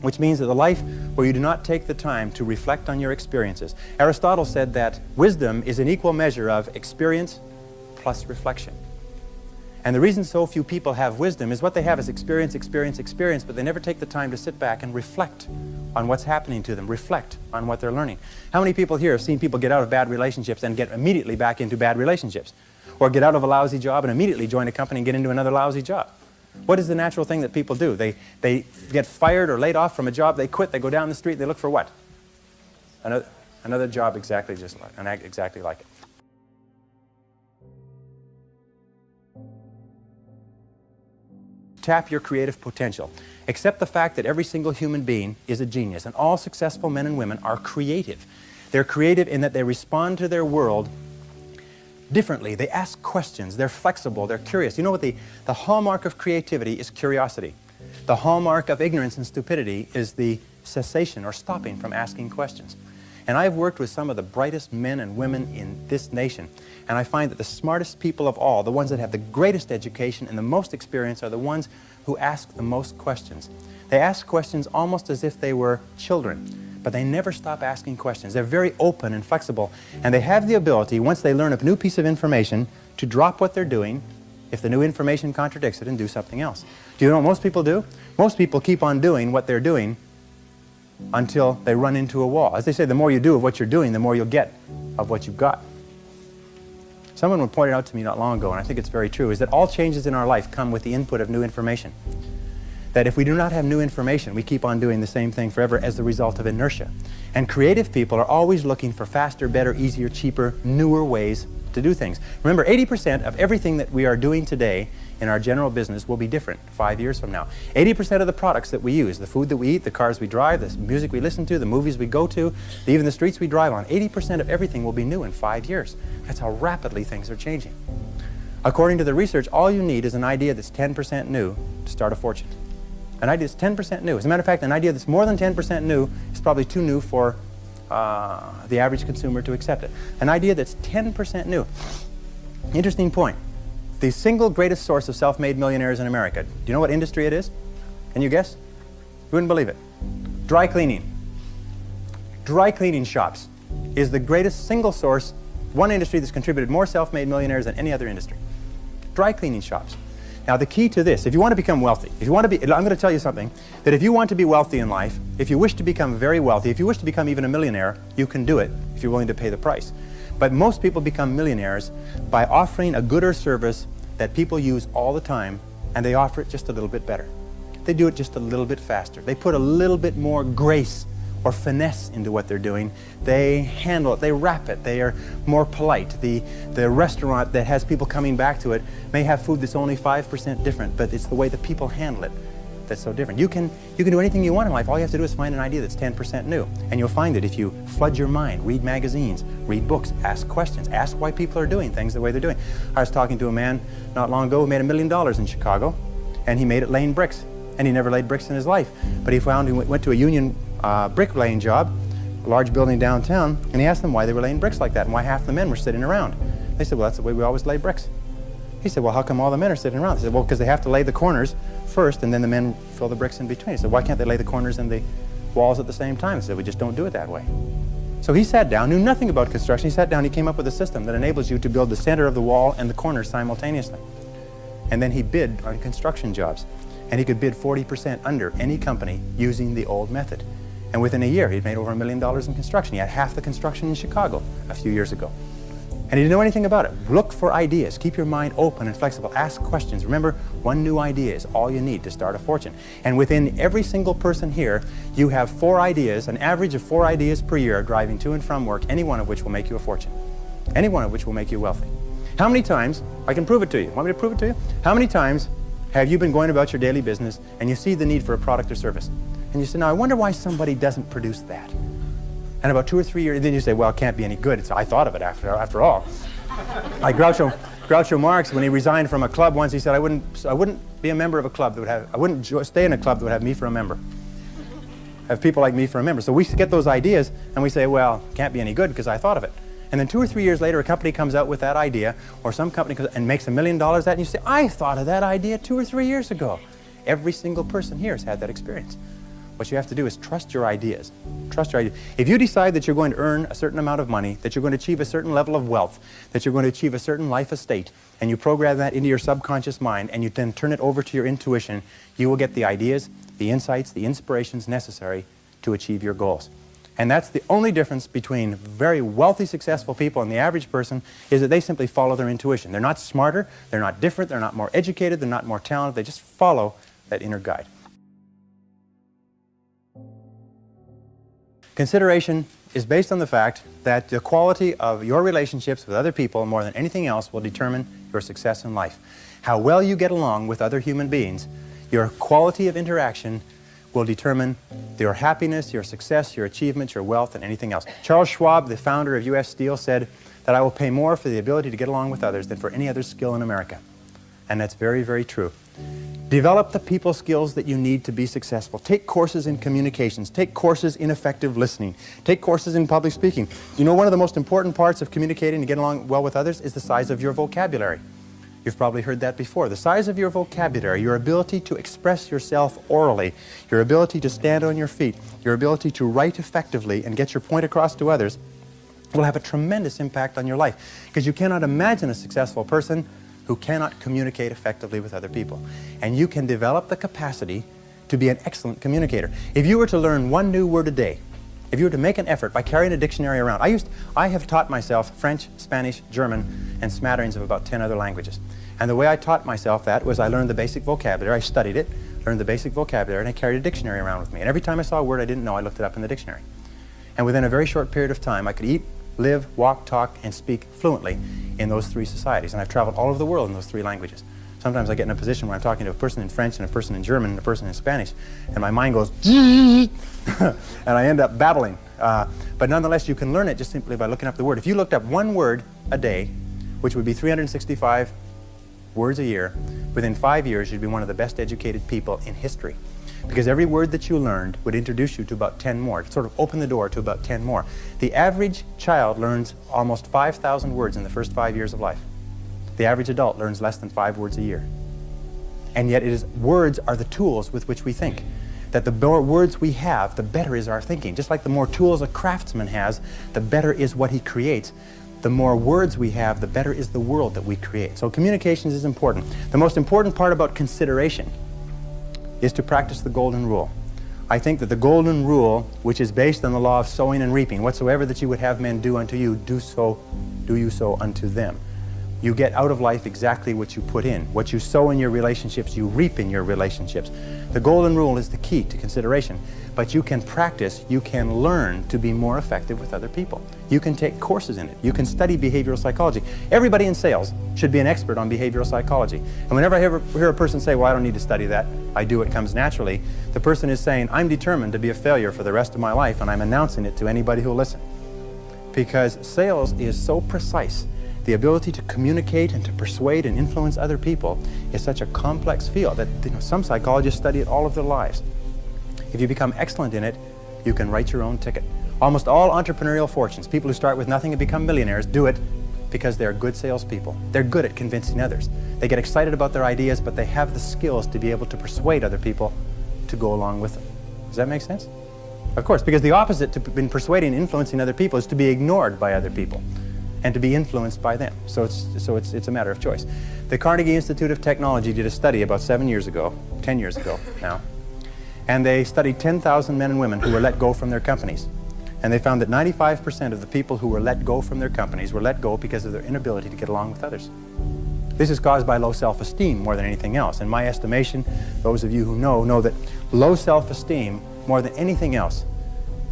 Speaker 1: Which means that the life where you do not take the time to reflect on your experiences. Aristotle said that wisdom is an equal measure of experience plus reflection. And the reason so few people have wisdom is what they have is experience, but they never take the time to sit back and reflect on what's happening to them, reflect on what they're learning. How many people here have seen people get out of bad relationships and get immediately back into bad relationships? Or get out of a lousy job and immediately join a company and get into another lousy job? What is the natural thing that people do? They get fired or laid off from a job, they quit, they go down the street, they look for what? Another job exactly like it. Tap your creative potential. Accept the fact that every single human being is a genius, and all successful men and women are creative. They're creative in that they respond to their world differently. They ask questions, they're flexible, they're curious. You know what the hallmark of creativity is? Curiosity. The hallmark of ignorance and stupidity is the cessation or stopping from asking questions. And I've worked with some of the brightest men and women in this nation, and I find that the smartest people of all, the ones that have the greatest education and the most experience, are the ones who ask the most questions. They ask questions almost as if they were children, but they never stop asking questions. They're very open and flexible, and they have the ability, once they learn a new piece of information, to drop what they're doing if the new information contradicts it and do something else. Do you know what most people do? Most people keep on doing what they're doing until they run into a wall. As they say, the more you do of what you're doing, the more you'll get of what you've got. Someone pointed out to me not long ago, and I think it's very true, is that all changes in our life come with the input of new information. That if we do not have new information, we keep on doing the same thing forever as the result of inertia. And creative people are always looking for faster, better, easier, cheaper, newer ways to do things. Remember, 80% of everything that we are doing today in our general business will be different 5 years from now. 80% of the products that we use, the food that we eat, the cars we drive, the music we listen to, the movies we go to, even the streets we drive on, 80% of everything will be new in 5 years. That's how rapidly things are changing. According to the research, all you need is an idea that's 10% new to start a fortune. An idea that's 10% new. As a matter of fact, an idea that's more than 10% new is probably too new for the average consumer to accept it. An idea that's 10% new. Interesting point. The single greatest source of self-made millionaires in America. Do you know what industry it is? Can you guess? You wouldn't believe it. Dry cleaning. Dry cleaning shops is the greatest single source, one industry that's contributed more self-made millionaires than any other industry. Dry cleaning shops. Now the key to this, if you want to become wealthy, if you want to be, I'm going to tell you something, that if you want to be wealthy in life, if you wish to become very wealthy, if you wish to become even a millionaire, you can do it if you're willing to pay the price. But most people become millionaires by offering a good or service that people use all the time, and they offer it just a little bit better. They do it just a little bit faster. They put a little bit more grace or finesse into what they're doing. They handle it, they wrap it, they are more polite. The restaurant that has people coming back to it may have food that's only 5% different, but it's the way the people handle it that's so different. You can do anything you want in life. All you have to do is find an idea that's 10% new. And you'll find it if you flood your mind, read magazines, read books, ask questions, ask why people are doing things the way they're doing. I was talking to a man not long ago who made $1 million in Chicago, and he made it laying bricks. And he never laid bricks in his life. But he went to a union bricklaying job, a large building downtown, and he asked them why they were laying bricks like that and why half the men were sitting around. They said, well, that's the way we always lay bricks. He said, well, how come all the men are sitting around? They said, well, because they have to lay the corners first and then the men fill the bricks in between. He said, why can't they lay the corners and the walls at the same time? He said, we just don't do it that way. So he sat down, knew nothing about construction. He sat down, he came up with a system that enables you to build the center of the wall and the corners simultaneously. And then he bid on construction jobs. And he could bid 40% under any company using the old method. And within a year, he'd made over $1 million in construction. He had half the construction in Chicago a few years ago. And he didn't know anything about it. Look for ideas. Keep your mind open and flexible. Ask questions. Remember, one new idea is all you need to start a fortune. And within every single person here, you have 4 ideas, an average of 4 ideas per year driving to and from work, any one of which will make you a fortune. Any one of which will make you wealthy. How many times, I can prove it to you. Want me to prove it to you? How many times have you been going about your daily business and you see the need for a product or service? And you say, now I wonder why somebody doesn't produce that. And about 2 or 3 years, then you say, well, it can't be any good. I thought of it after all. Like Groucho Marx, when he resigned from a club once, he said, I wouldn't be a member of a club that would have, I wouldn't stay in a club that would have me for a member. Have people like me for a member. So we get those ideas and we say, well, it can't be any good because I thought of it. And then 2 or 3 years later, a company comes out with that idea, or some company comes and makes $1 million at it, and you say, I thought of that idea 2 or 3 years ago. Every single person here has had that experience. What you have to do is trust your ideas. Trust your ideas. If you decide that you're going to earn a certain amount of money, that you're going to achieve a certain level of wealth, that you're going to achieve a certain life estate, and you program that into your subconscious mind, and you then turn it over to your intuition, you will get the ideas, the insights, the inspirations necessary to achieve your goals. And that's the only difference between very wealthy, successful people and the average person, is that they simply follow their intuition. They're not smarter, they're not different, they're not more educated, they're not more talented, they just follow that inner guide. Consideration is based on the fact that the quality of your relationships with other people, more than anything else, will determine your success in life. How well you get along with other human beings, your quality of interaction will determine your happiness, your success, your achievements, your wealth, and anything else. Charles Schwab, the founder of U.S. Steel, said that I will pay more for the ability to get along with others than for any other skill in America. And that's very, very true. Develop the people skills that you need to be successful. Take courses in communications. Take courses in effective listening. Take courses in public speaking. You know, one of the most important parts of communicating and getting along well with others is the size of your vocabulary. You've probably heard that before. The size of your vocabulary, your ability to express yourself orally, your ability to stand on your feet, your ability to write effectively and get your point across to others will have a tremendous impact on your life. Because you cannot imagine a successful person who cannot communicate effectively with other people. And you can develop the capacity to be an excellent communicator. If you were to learn one new word a day, if you were to make an effort by carrying a dictionary around, I have taught myself French, Spanish, German, and smatterings of about 10 other languages. And the way I taught myself that was I learned the basic vocabulary, I studied it, learned the basic vocabulary, and I carried a dictionary around with me. And every time I saw a word I didn't know, I looked it up in the dictionary. And within a very short period of time, I could eat, live, walk, talk, and speak fluently in those three societies. And I've traveled all over the world in those three languages. Sometimes I get in a position where I'm talking to a person in French and a person in German and a person in Spanish, and my mind goes, and I end up babbling. But nonetheless, you can learn it just simply by looking up the word. If you looked up one word a day, which would be 365 words a year, within 5 years, you'd be one of the best educated people in history. Because every word that you learned would introduce you to about 10 more, sort of open the door to about 10 more. The average child learns almost 5,000 words in the first 5 years of life. The average adult learns less than 5 words a year. And yet words are the tools with which we think. That the more words we have, the better is our thinking. Just like the more tools a craftsman has, the better is what he creates. The more words we have, the better is the world that we create. So communications is important. The most important part about consideration is to practice the golden rule. I think that the golden rule, which is based on the law of sowing and reaping, whatsoever that you would have men do unto you, do you so unto them. You get out of life exactly what you put in. What you sow in your relationships, you reap in your relationships. The golden rule is the key to consideration. But you can practice, you can learn to be more effective with other people. You can take courses in it. You can study behavioral psychology. Everybody in sales should be an expert on behavioral psychology. And whenever I hear a person say, well, I don't need to study that, I do, it comes naturally, the person is saying, I'm determined to be a failure for the rest of my life, and I'm announcing it to anybody who'll listen. Because sales is so precise. The ability to communicate and to persuade and influence other people is such a complex field that some psychologists study it all of their lives. If you become excellent in it, you can write your own ticket. Almost all entrepreneurial fortunes, people who start with nothing and become millionaires, do it because they're good salespeople. They're good at convincing others. They get excited about their ideas, but they have the skills to be able to persuade other people to go along with them. Does that make sense? Of course, because the opposite to persuading and influencing other people is to be ignored by other people and to be influenced by them. So it's a matter of choice. The Carnegie Institute of Technology did a study about 10 years ago now, and they studied 10,000 men and women who were let go from their companies. And they found that 95% of the people who were let go from their companies were let go because of their inability to get along with others. This is caused by low self-esteem more than anything else. In my estimation, those of you who know that low self-esteem, more than anything else,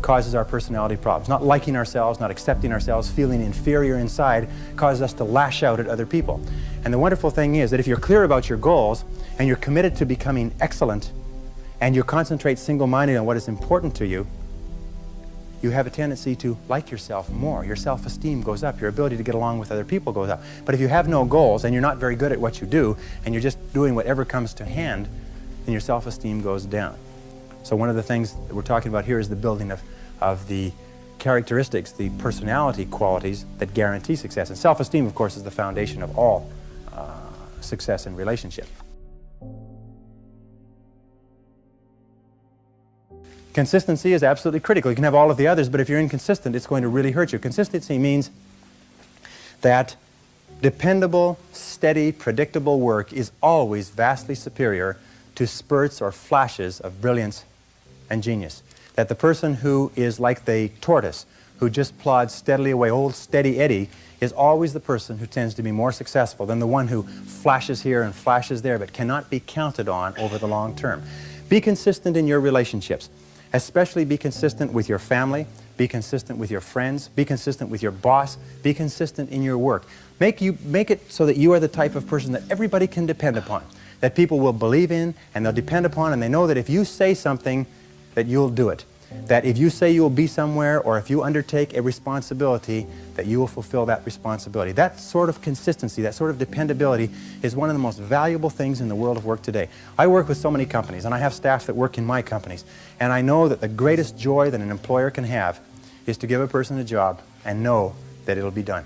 Speaker 1: causes our personality problems. Not liking ourselves, not accepting ourselves, feeling inferior inside, causes us to lash out at other people. And the wonderful thing is that if you're clear about your goals and you're committed to becoming excellent and you concentrate single-mindedly on what is important to you, you have a tendency to like yourself more. Your self-esteem goes up. Your ability to get along with other people goes up. But if you have no goals and you're not very good at what you do and you're just doing whatever comes to hand, then your self-esteem goes down. So one of the things that we're talking about here is the building of the characteristics, the personality qualities that guarantee success. And self-esteem, of course, is the foundation of all success in relationship. Consistency is absolutely critical. You can have all of the others, but if you're inconsistent, it's going to really hurt you. Consistency means that dependable, steady, predictable work is always vastly superior to spurts or flashes of brilliance and genius. That the person who is like the tortoise, who just plods steadily away, old steady Eddie, is always the person who tends to be more successful than the one who flashes here and flashes there, but cannot be counted on over the long term. Be consistent in your relationships. Especially be consistent with your family, be consistent with your friends, be consistent with your boss, be consistent in your work. Make it so that you are the type of person that everybody can depend upon, that people will believe in and they'll depend upon, and they know that if you say something, that you'll do it. That if you say you will be somewhere, or if you undertake a responsibility, that you will fulfill that responsibility. That sort of consistency, that sort of dependability is one of the most valuable things in the world of work today. I work with so many companies, and I have staff that work in my companies, and I know that the greatest joy that an employer can have is to give a person a job and know that it'll be done.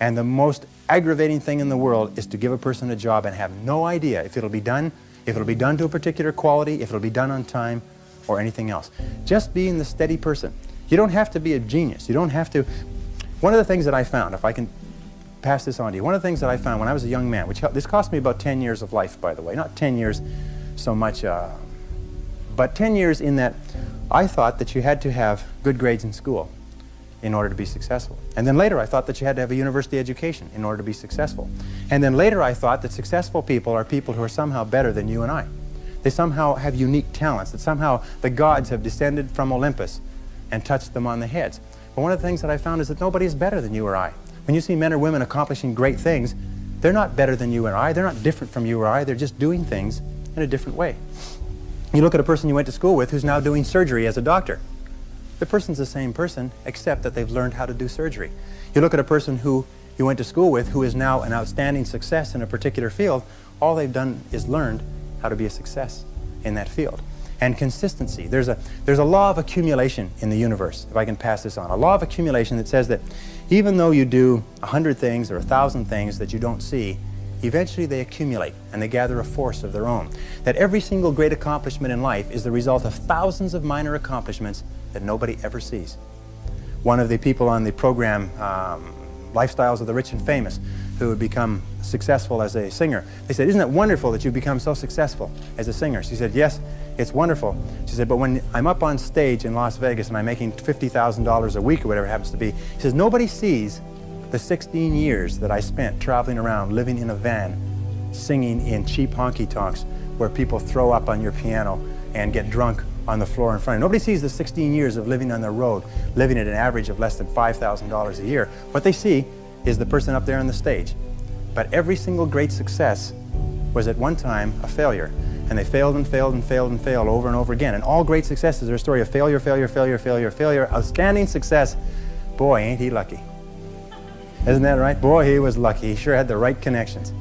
Speaker 1: And the most aggravating thing in the world is to give a person a job and have no idea if it'll be done to a particular quality, if it'll be done on time, or anything else. Just being the steady person. You don't have to be a genius. You don't have to. One of the things that I found, if I can pass this on to you, one of the things that I found when I was a young man, this cost me about 10 years of life, by the way, not 10 years so much, but 10 years in that I thought that you had to have good grades in school in order to be successful. And then later I thought that you had to have a university education in order to be successful. And then later I thought that successful people are people who are somehow better than you and I. They somehow have unique talents, that somehow the gods have descended from Olympus and touched them on the heads. But one of the things that I found is that nobody is better than you or I. When you see men or women accomplishing great things, they're not better than you or I. They're not different from you or I. They're just doing things in a different way. You look at a person you went to school with who's now doing surgery as a doctor. The person's the same person, except that they've learned how to do surgery. You look at a person who you went to school with who is now an outstanding success in a particular field. All they've done is learned how to be a success in that field. And consistency. There's a law of accumulation in the universe, if I can pass this on. A law of accumulation that says that even though you do 100 things or 1,000 things that you don't see, eventually they accumulate and they gather a force of their own. That every single great accomplishment in life is the result of thousands of minor accomplishments that nobody ever sees. One of the people on the program, Lifestyles of the Rich and Famous, who had become successful as a singer, they said, "Isn't it wonderful that you've become so successful as a singer?" She said, "Yes, it's wonderful." She said, "But when I'm up on stage in Las Vegas and I'm making $50,000 a week or whatever it happens to be," she says, "nobody sees the 16 years that I spent traveling around, living in a van, singing in cheap honky-tonks where people throw up on your piano and get drunk on the floor in front of you. Nobody sees the 16 years of living on the road, living at an average of less than $5,000 a year. What they see is the person up there on the stage. But every single great success was at one time a failure. And they failed and failed and failed and failed over and over again. And all great successes are a story of failure, failure, failure, failure, failure. Outstanding success. Boy, ain't he lucky. Isn't that right? Boy, he was lucky. He sure had the right connections.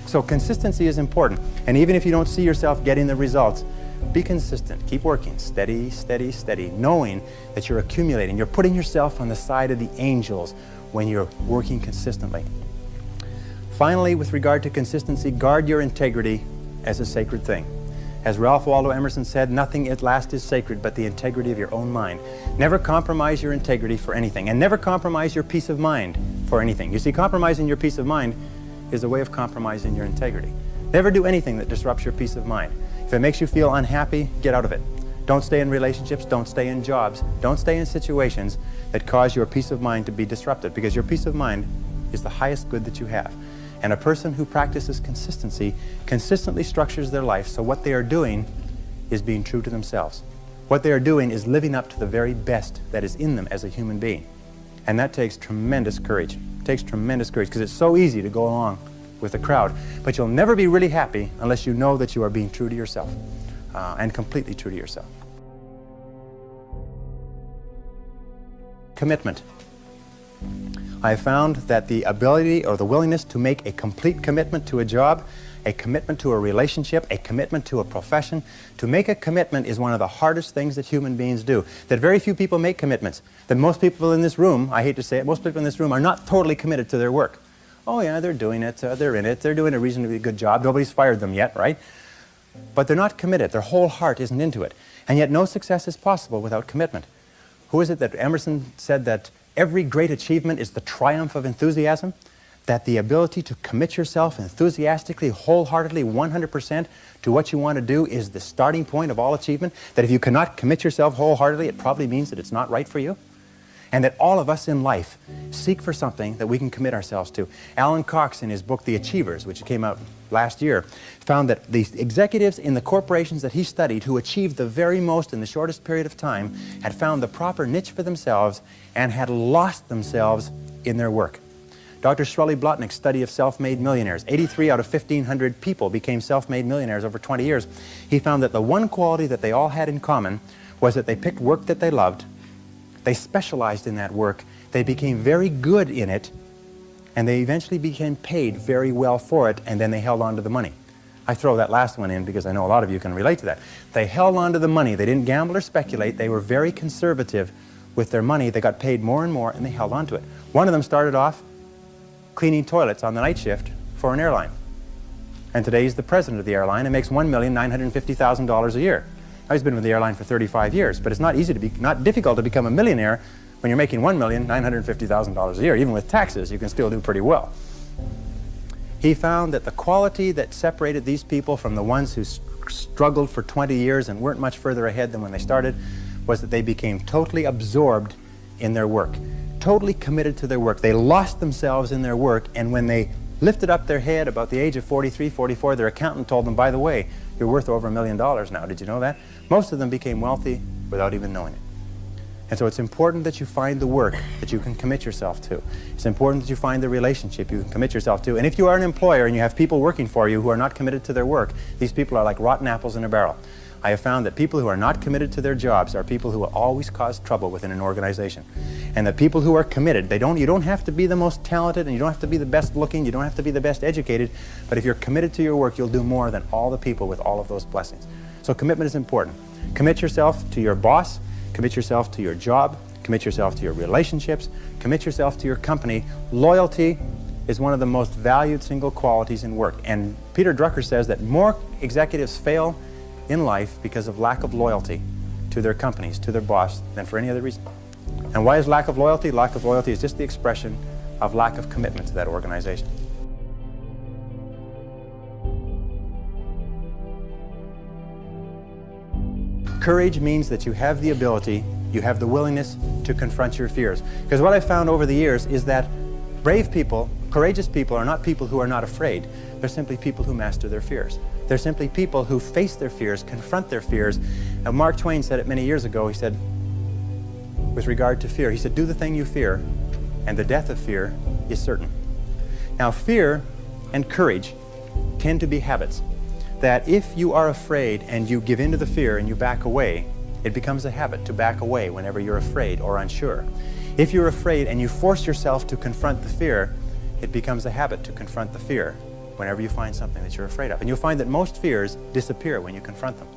Speaker 1: So consistency is important. And even if you don't see yourself getting the results, be consistent. Keep working. Steady, steady, steady. Knowing that you're accumulating. You're putting yourself on the side of the angels when you're working consistently. Finally, with regard to consistency, guard your integrity as a sacred thing. As Ralph Waldo Emerson said, nothing at last is sacred but the integrity of your own mind. Never compromise your integrity for anything, and never compromise your peace of mind for anything. You see, compromising your peace of mind is a way of compromising your integrity. Never do anything that disrupts your peace of mind. If it makes you feel unhappy, get out of it. Don't stay in relationships, don't stay in jobs, don't stay in situations that cause your peace of mind to be disrupted, because your peace of mind is the highest good that you have. And a person who practices consistency consistently structures their life so what they are doing is being true to themselves. What they are doing is living up to the very best that is in them as a human being. And that takes tremendous courage. It takes tremendous courage because it's so easy to go along with the crowd. But you'll never be really happy unless you know that you are being true to yourself and completely true to yourself. Commitment. I have found that the ability or the willingness to make a complete commitment to a job, a commitment to a relationship, a commitment to a profession, to make a commitment is one of the hardest things that human beings do. That very few people make commitments. That most people in this room, I hate to say it, most people in this room are not totally committed to their work. Oh yeah, they're doing it, they're in it, they're doing a reasonably good job, nobody's fired them yet, right? But they're not committed, their whole heart isn't into it. And yet no success is possible without commitment. Who is it that Emerson said that every great achievement is the triumph of enthusiasm? That the ability to commit yourself enthusiastically, wholeheartedly, 100% to what you want to do is the starting point of all achievement? That if you cannot commit yourself wholeheartedly, it probably means that it's not right for you? And that all of us in life seek for something that we can commit ourselves to. Alan Cox, in his book, The Achievers, which came out last year, found that the executives in the corporations that he studied who achieved the very most in the shortest period of time had found the proper niche for themselves and had lost themselves in their work. Dr. Shirley Blotnick's study of self-made millionaires, 83 out of 1,500 people became self-made millionaires over 20 years. He found that the one quality that they all had in common was that they picked work that they loved, they specialized in that work, they became very good in it, and they eventually became paid very well for it, and then they held on to the money. I throw that last one in because I know a lot of you can relate to that. They held on to the money. They didn't gamble or speculate. They were very conservative with their money. They got paid more and more, and they held on to it. One of them started off cleaning toilets on the night shift for an airline. And today he's the president of the airline and makes $1,950,000 a year. Now, he's been with the airline for 35 years, but it's not difficult to become a millionaire when you're making $1,950,000 a year. Even with taxes, you can still do pretty well. He found that the quality that separated these people from the ones who struggled for 20 years and weren't much further ahead than when they started was that they became totally absorbed in their work, totally committed to their work. They lost themselves in their work, and when they lifted up their head about the age of 43, 44, their accountant told them, by the way, you're worth over $1 million now. Did you know that? Most of them became wealthy without even knowing it. And so it's important that you find the work that you can commit yourself to. It's important that you find the relationship you can commit yourself to. And if you are an employer and you have people working for you who are not committed to their work, these people are like rotten apples in a barrel. I have found that people who are not committed to their jobs are people who will always cause trouble within an organization. And that people who are committed, you don't have to be the most talented, and you don't have to be the best looking, you don't have to be the best educated, but if you're committed to your work, you'll do more than all the people with all of those blessings. So commitment is important. Commit yourself to your boss, commit yourself to your job, commit yourself to your relationships, commit yourself to your company. Loyalty is one of the most valued single qualities in work. And Peter Drucker says that more executives fail in life because of lack of loyalty to their companies, to their boss, than for any other reason. And why is lack of loyalty? Lack of loyalty is just the expression of lack of commitment to that organization. Courage means that you have the ability, you have the willingness to confront your fears. Because what I've found over the years is that brave people, courageous people, are not people who are not afraid. They're simply people who master their fears. They're simply people who face their fears, confront their fears. And Mark Twain said it many years ago. He said, with regard to fear, he said, do the thing you fear, and the death of fear is certain. Now, fear and courage tend to be habits. That if you are afraid and you give in to the fear and you back away, it becomes a habit to back away whenever you're afraid or unsure. If you're afraid and you force yourself to confront the fear, it becomes a habit to confront the fear whenever you find something that you're afraid of. And you'll find that most fears disappear when you confront them.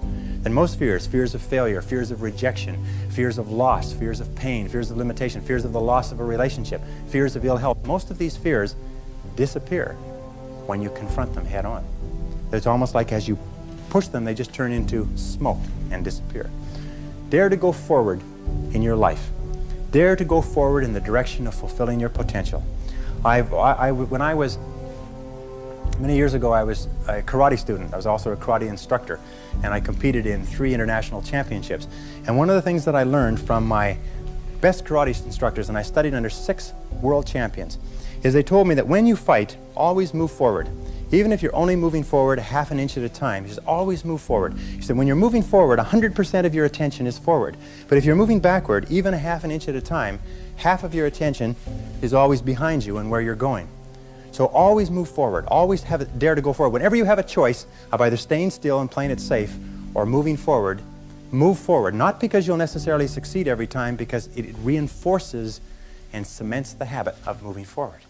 Speaker 1: And most fears, fears of failure, fears of rejection, fears of loss, fears of pain, fears of limitation, fears of the loss of a relationship, fears of ill health, most of these fears disappear when you confront them head on. It's almost like as you push them, they just turn into smoke and disappear. Dare to go forward in your life. Dare to go forward in the direction of fulfilling your potential. When I was, many years ago, I was a karate student. I was also a karate instructor, and I competed in 3 international championships. And one of the things that I learned from my best karate instructors, and I studied under 6 world champions, is they told me that when you fight, always move forward. Even if you're only moving forward a half an inch at a time, you just always move forward. He said when you're moving forward, 100% of your attention is forward. But if you're moving backward, even a half an inch at a time, half of your attention is always behind you and where you're going. So always move forward. Always dare to go forward. Whenever you have a choice of either staying still and playing it safe or moving forward, move forward. Not because you'll necessarily succeed every time, because it reinforces and cements the habit of moving forward.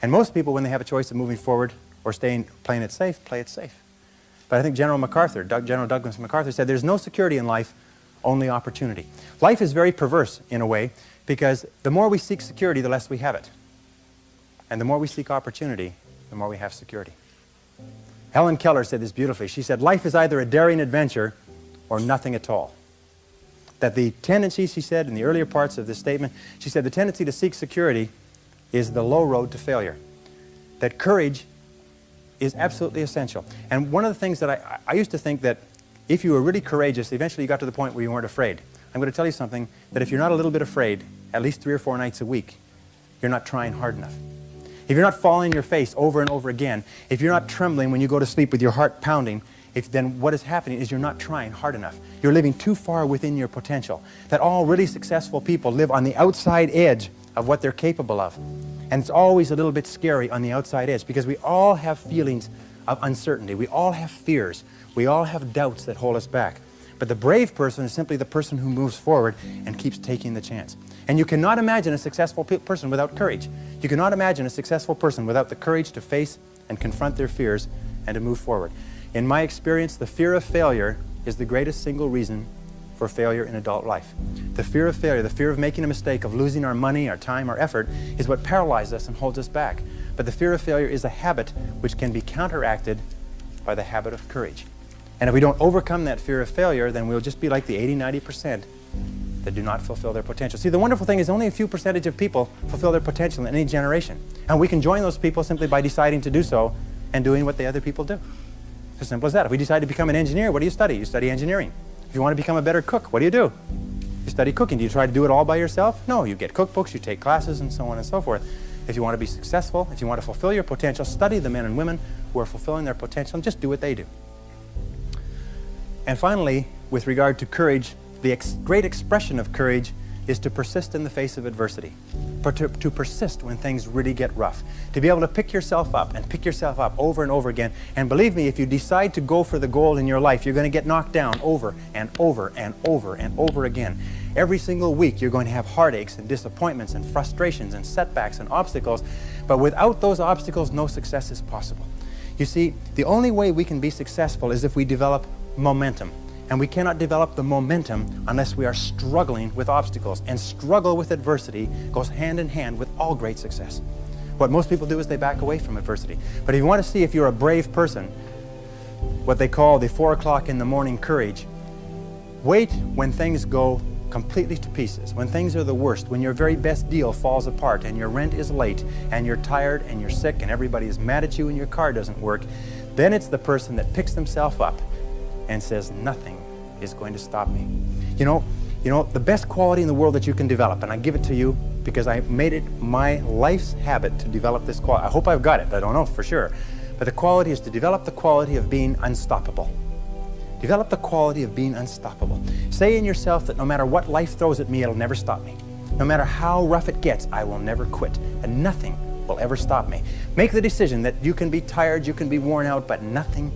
Speaker 1: And most people, when they have a choice of moving forward or playing it safe, play it safe. But I think General Douglas MacArthur said there's no security in life, only opportunity. Life is very perverse in a way, because the more we seek security, the less we have it. And the more we seek opportunity, the more we have security. Helen Keller said this beautifully. She said, life is either a daring adventure or nothing at all. That the tendency, she said in the earlier parts of this statement, she said the tendency to seek security is the low road to failure. That courage is absolutely essential. And one of the things that I used to think that if you were really courageous, eventually you got to the point where you weren't afraid. I'm going to tell you something, that if you're not a little bit afraid, at least 3 or 4 nights a week, you're not trying hard enough. If you're not falling on your face over and over again, if you're not trembling when you go to sleep with your heart pounding, then what is happening is you're not trying hard enough. You're living too far within your potential. That all really successful people live on the outside edge of what they're capable of. And it's always a little bit scary on the outside edge, because we all have feelings of uncertainty. We all have fears. We all have doubts that hold us back. But the brave person is simply the person who moves forward and keeps taking the chance. And you cannot imagine a successful person without courage. You cannot imagine a successful person without the courage to face and confront their fears and to move forward. In my experience, the fear of failure is the greatest single reason for failure in adult life. The fear of failure, the fear of making a mistake, of losing our money, our time, our effort, is what paralyzes us and holds us back. But the fear of failure is a habit which can be counteracted by the habit of courage. And if we don't overcome that fear of failure, then we'll just be like the 80–90% that do not fulfill their potential. See, the wonderful thing is only a few percentage of people fulfill their potential in any generation. And we can join those people simply by deciding to do so and doing what the other people do. It's as simple as that. If we decide to become an engineer, what do you study? You study engineering. If you want to become a better cook, what do? You study cooking. Do you try to do it all by yourself? No, you get cookbooks, you take classes, and so on and so forth. If you want to be successful, if you want to fulfill your potential, study the men and women who are fulfilling their potential and just do what they do. And finally, with regard to courage, the great expression of courage is to persist in the face of adversity, but to persist when things really get rough, to be able to pick yourself up and pick yourself up over and over again. And believe me, if you decide to go for the goal in your life, you're going to get knocked down over and over and over and over again. Every single week you're going to have heartaches and disappointments and frustrations and setbacks and obstacles, but without those obstacles, no success is possible. You see, the only way we can be successful is if we develop momentum. And we cannot develop the momentum unless we are struggling with obstacles. And struggle with adversity goes hand in hand with all great success. What most people do is they back away from adversity. But if you want to see if you're a brave person, what they call the 4 o'clock in the morning courage, wait when things go completely to pieces, when things are the worst, when your very best deal falls apart and your rent is late and you're tired and you're sick and everybody is mad at you and your car doesn't work, then it's the person that picks themselves up and says, nothing is going to stop me. You know, the best quality in the world that you can develop, and I give it to you because I made it my life's habit to develop this quality. I hope I've got it, I don't know for sure. But the quality is to develop the quality of being unstoppable. Develop the quality of being unstoppable. Say in yourself that no matter what life throws at me, it'll never stop me. No matter how rough it gets, I will never quit, and nothing will ever stop me. Make the decision that you can be tired, you can be worn out, but nothing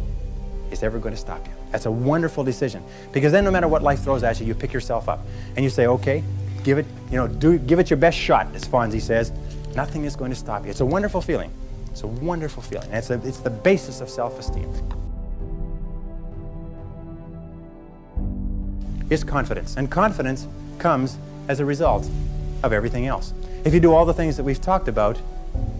Speaker 1: is ever going to stop you. That's a wonderful decision, because then no matter what life throws at you, you pick yourself up and you say, okay, give it your best shot, as Fonzie says. Nothing is going to stop you. It's a wonderful feeling. It's a wonderful feeling. It's the basis of self-esteem. Is confidence, and confidence comes as a result of everything else. If you do all the things that we've talked about,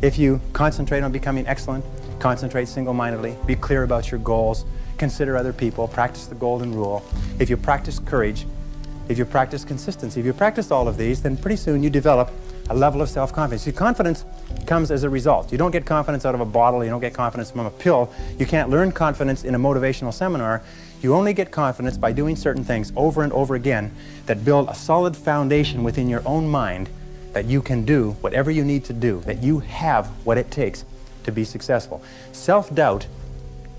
Speaker 1: if you concentrate on becoming excellent, concentrate single-mindedly, be clear about your goals, consider other people, practice the golden rule. If you practice courage, if you practice consistency, if you practice all of these, then pretty soon you develop a level of self-confidence. See, confidence comes as a result. You don't get confidence out of a bottle, you don't get confidence from a pill. You can't learn confidence in a motivational seminar. You only get confidence by doing certain things over and over again that build a solid foundation within your own mind that you can do whatever you need to do, that you have what it takes to be successful. Self-doubt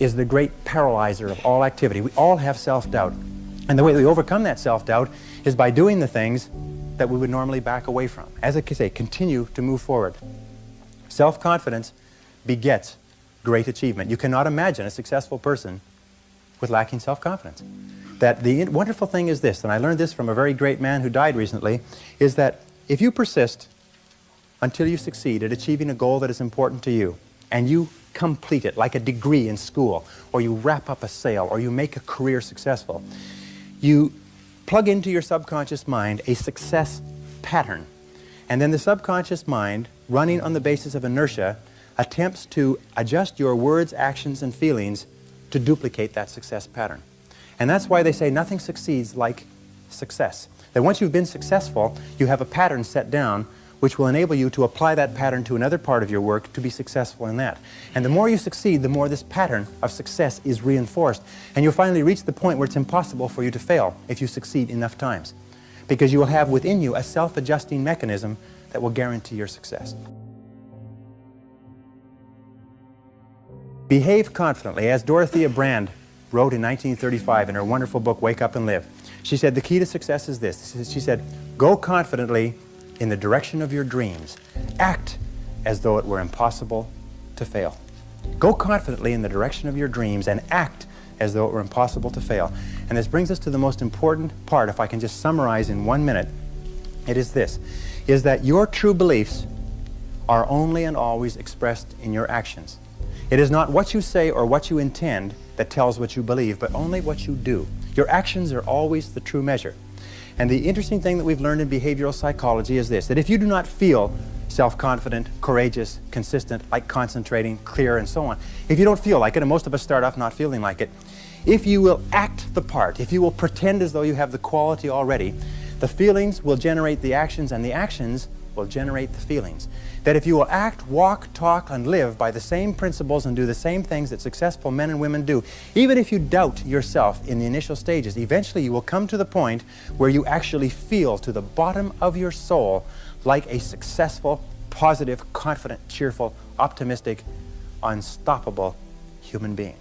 Speaker 1: is the great paralyzer of all activity. We all have self-doubt. And the way we overcome that self-doubt is by doing the things that we would normally back away from. As I say, continue to move forward. Self-confidence begets great achievement. You cannot imagine a successful person with lacking self-confidence. That the wonderful thing is this, and I learned this from a very great man who died recently, is that if you persist until you succeed at achieving a goal that is important to you, and you complete it like a degree in school, or you wrap up a sale, or you make a career successful, you plug into your subconscious mind a success pattern. And then the subconscious mind, running on the basis of inertia, attempts to adjust your words, actions, and feelings to duplicate that success pattern. And that's why they say nothing succeeds like success. That once you've been successful, you have a pattern set down which will enable you to apply that pattern to another part of your work to be successful in that. And the more you succeed, the more this pattern of success is reinforced. And you'll finally reach the point where it's impossible for you to fail if you succeed enough times. Because you will have within you a self-adjusting mechanism that will guarantee your success. Behave confidently, as Dorothea Brande wrote in 1935 in her wonderful book, Wake Up and Live. She said, the key to success is this. She said, go confidently in the direction of your dreams. Act as though it were impossible to fail. Go confidently in the direction of your dreams and act as though it were impossible to fail. And this brings us to the most important part, if I can just summarize in 1 minute. It is this, is that your true beliefs are only and always expressed in your actions. It is not what you say or what you intend that tells what you believe, but only what you do. Your actions are always the true measure. And the interesting thing that we've learned in behavioral psychology is this, that if you do not feel self-confident, courageous, consistent, like concentrating, clear, and so on, if you don't feel like it, and most of us start off not feeling like it, if you will act the part, if you will pretend as though you have the quality already, the feelings will generate the actions, and the actions will generate the feelings. That if you will act, walk, talk, and live by the same principles and do the same things that successful men and women do, even if you doubt yourself in the initial stages, eventually you will come to the point where you actually feel to the bottom of your soul like a successful, positive, confident, cheerful, optimistic, unstoppable human being.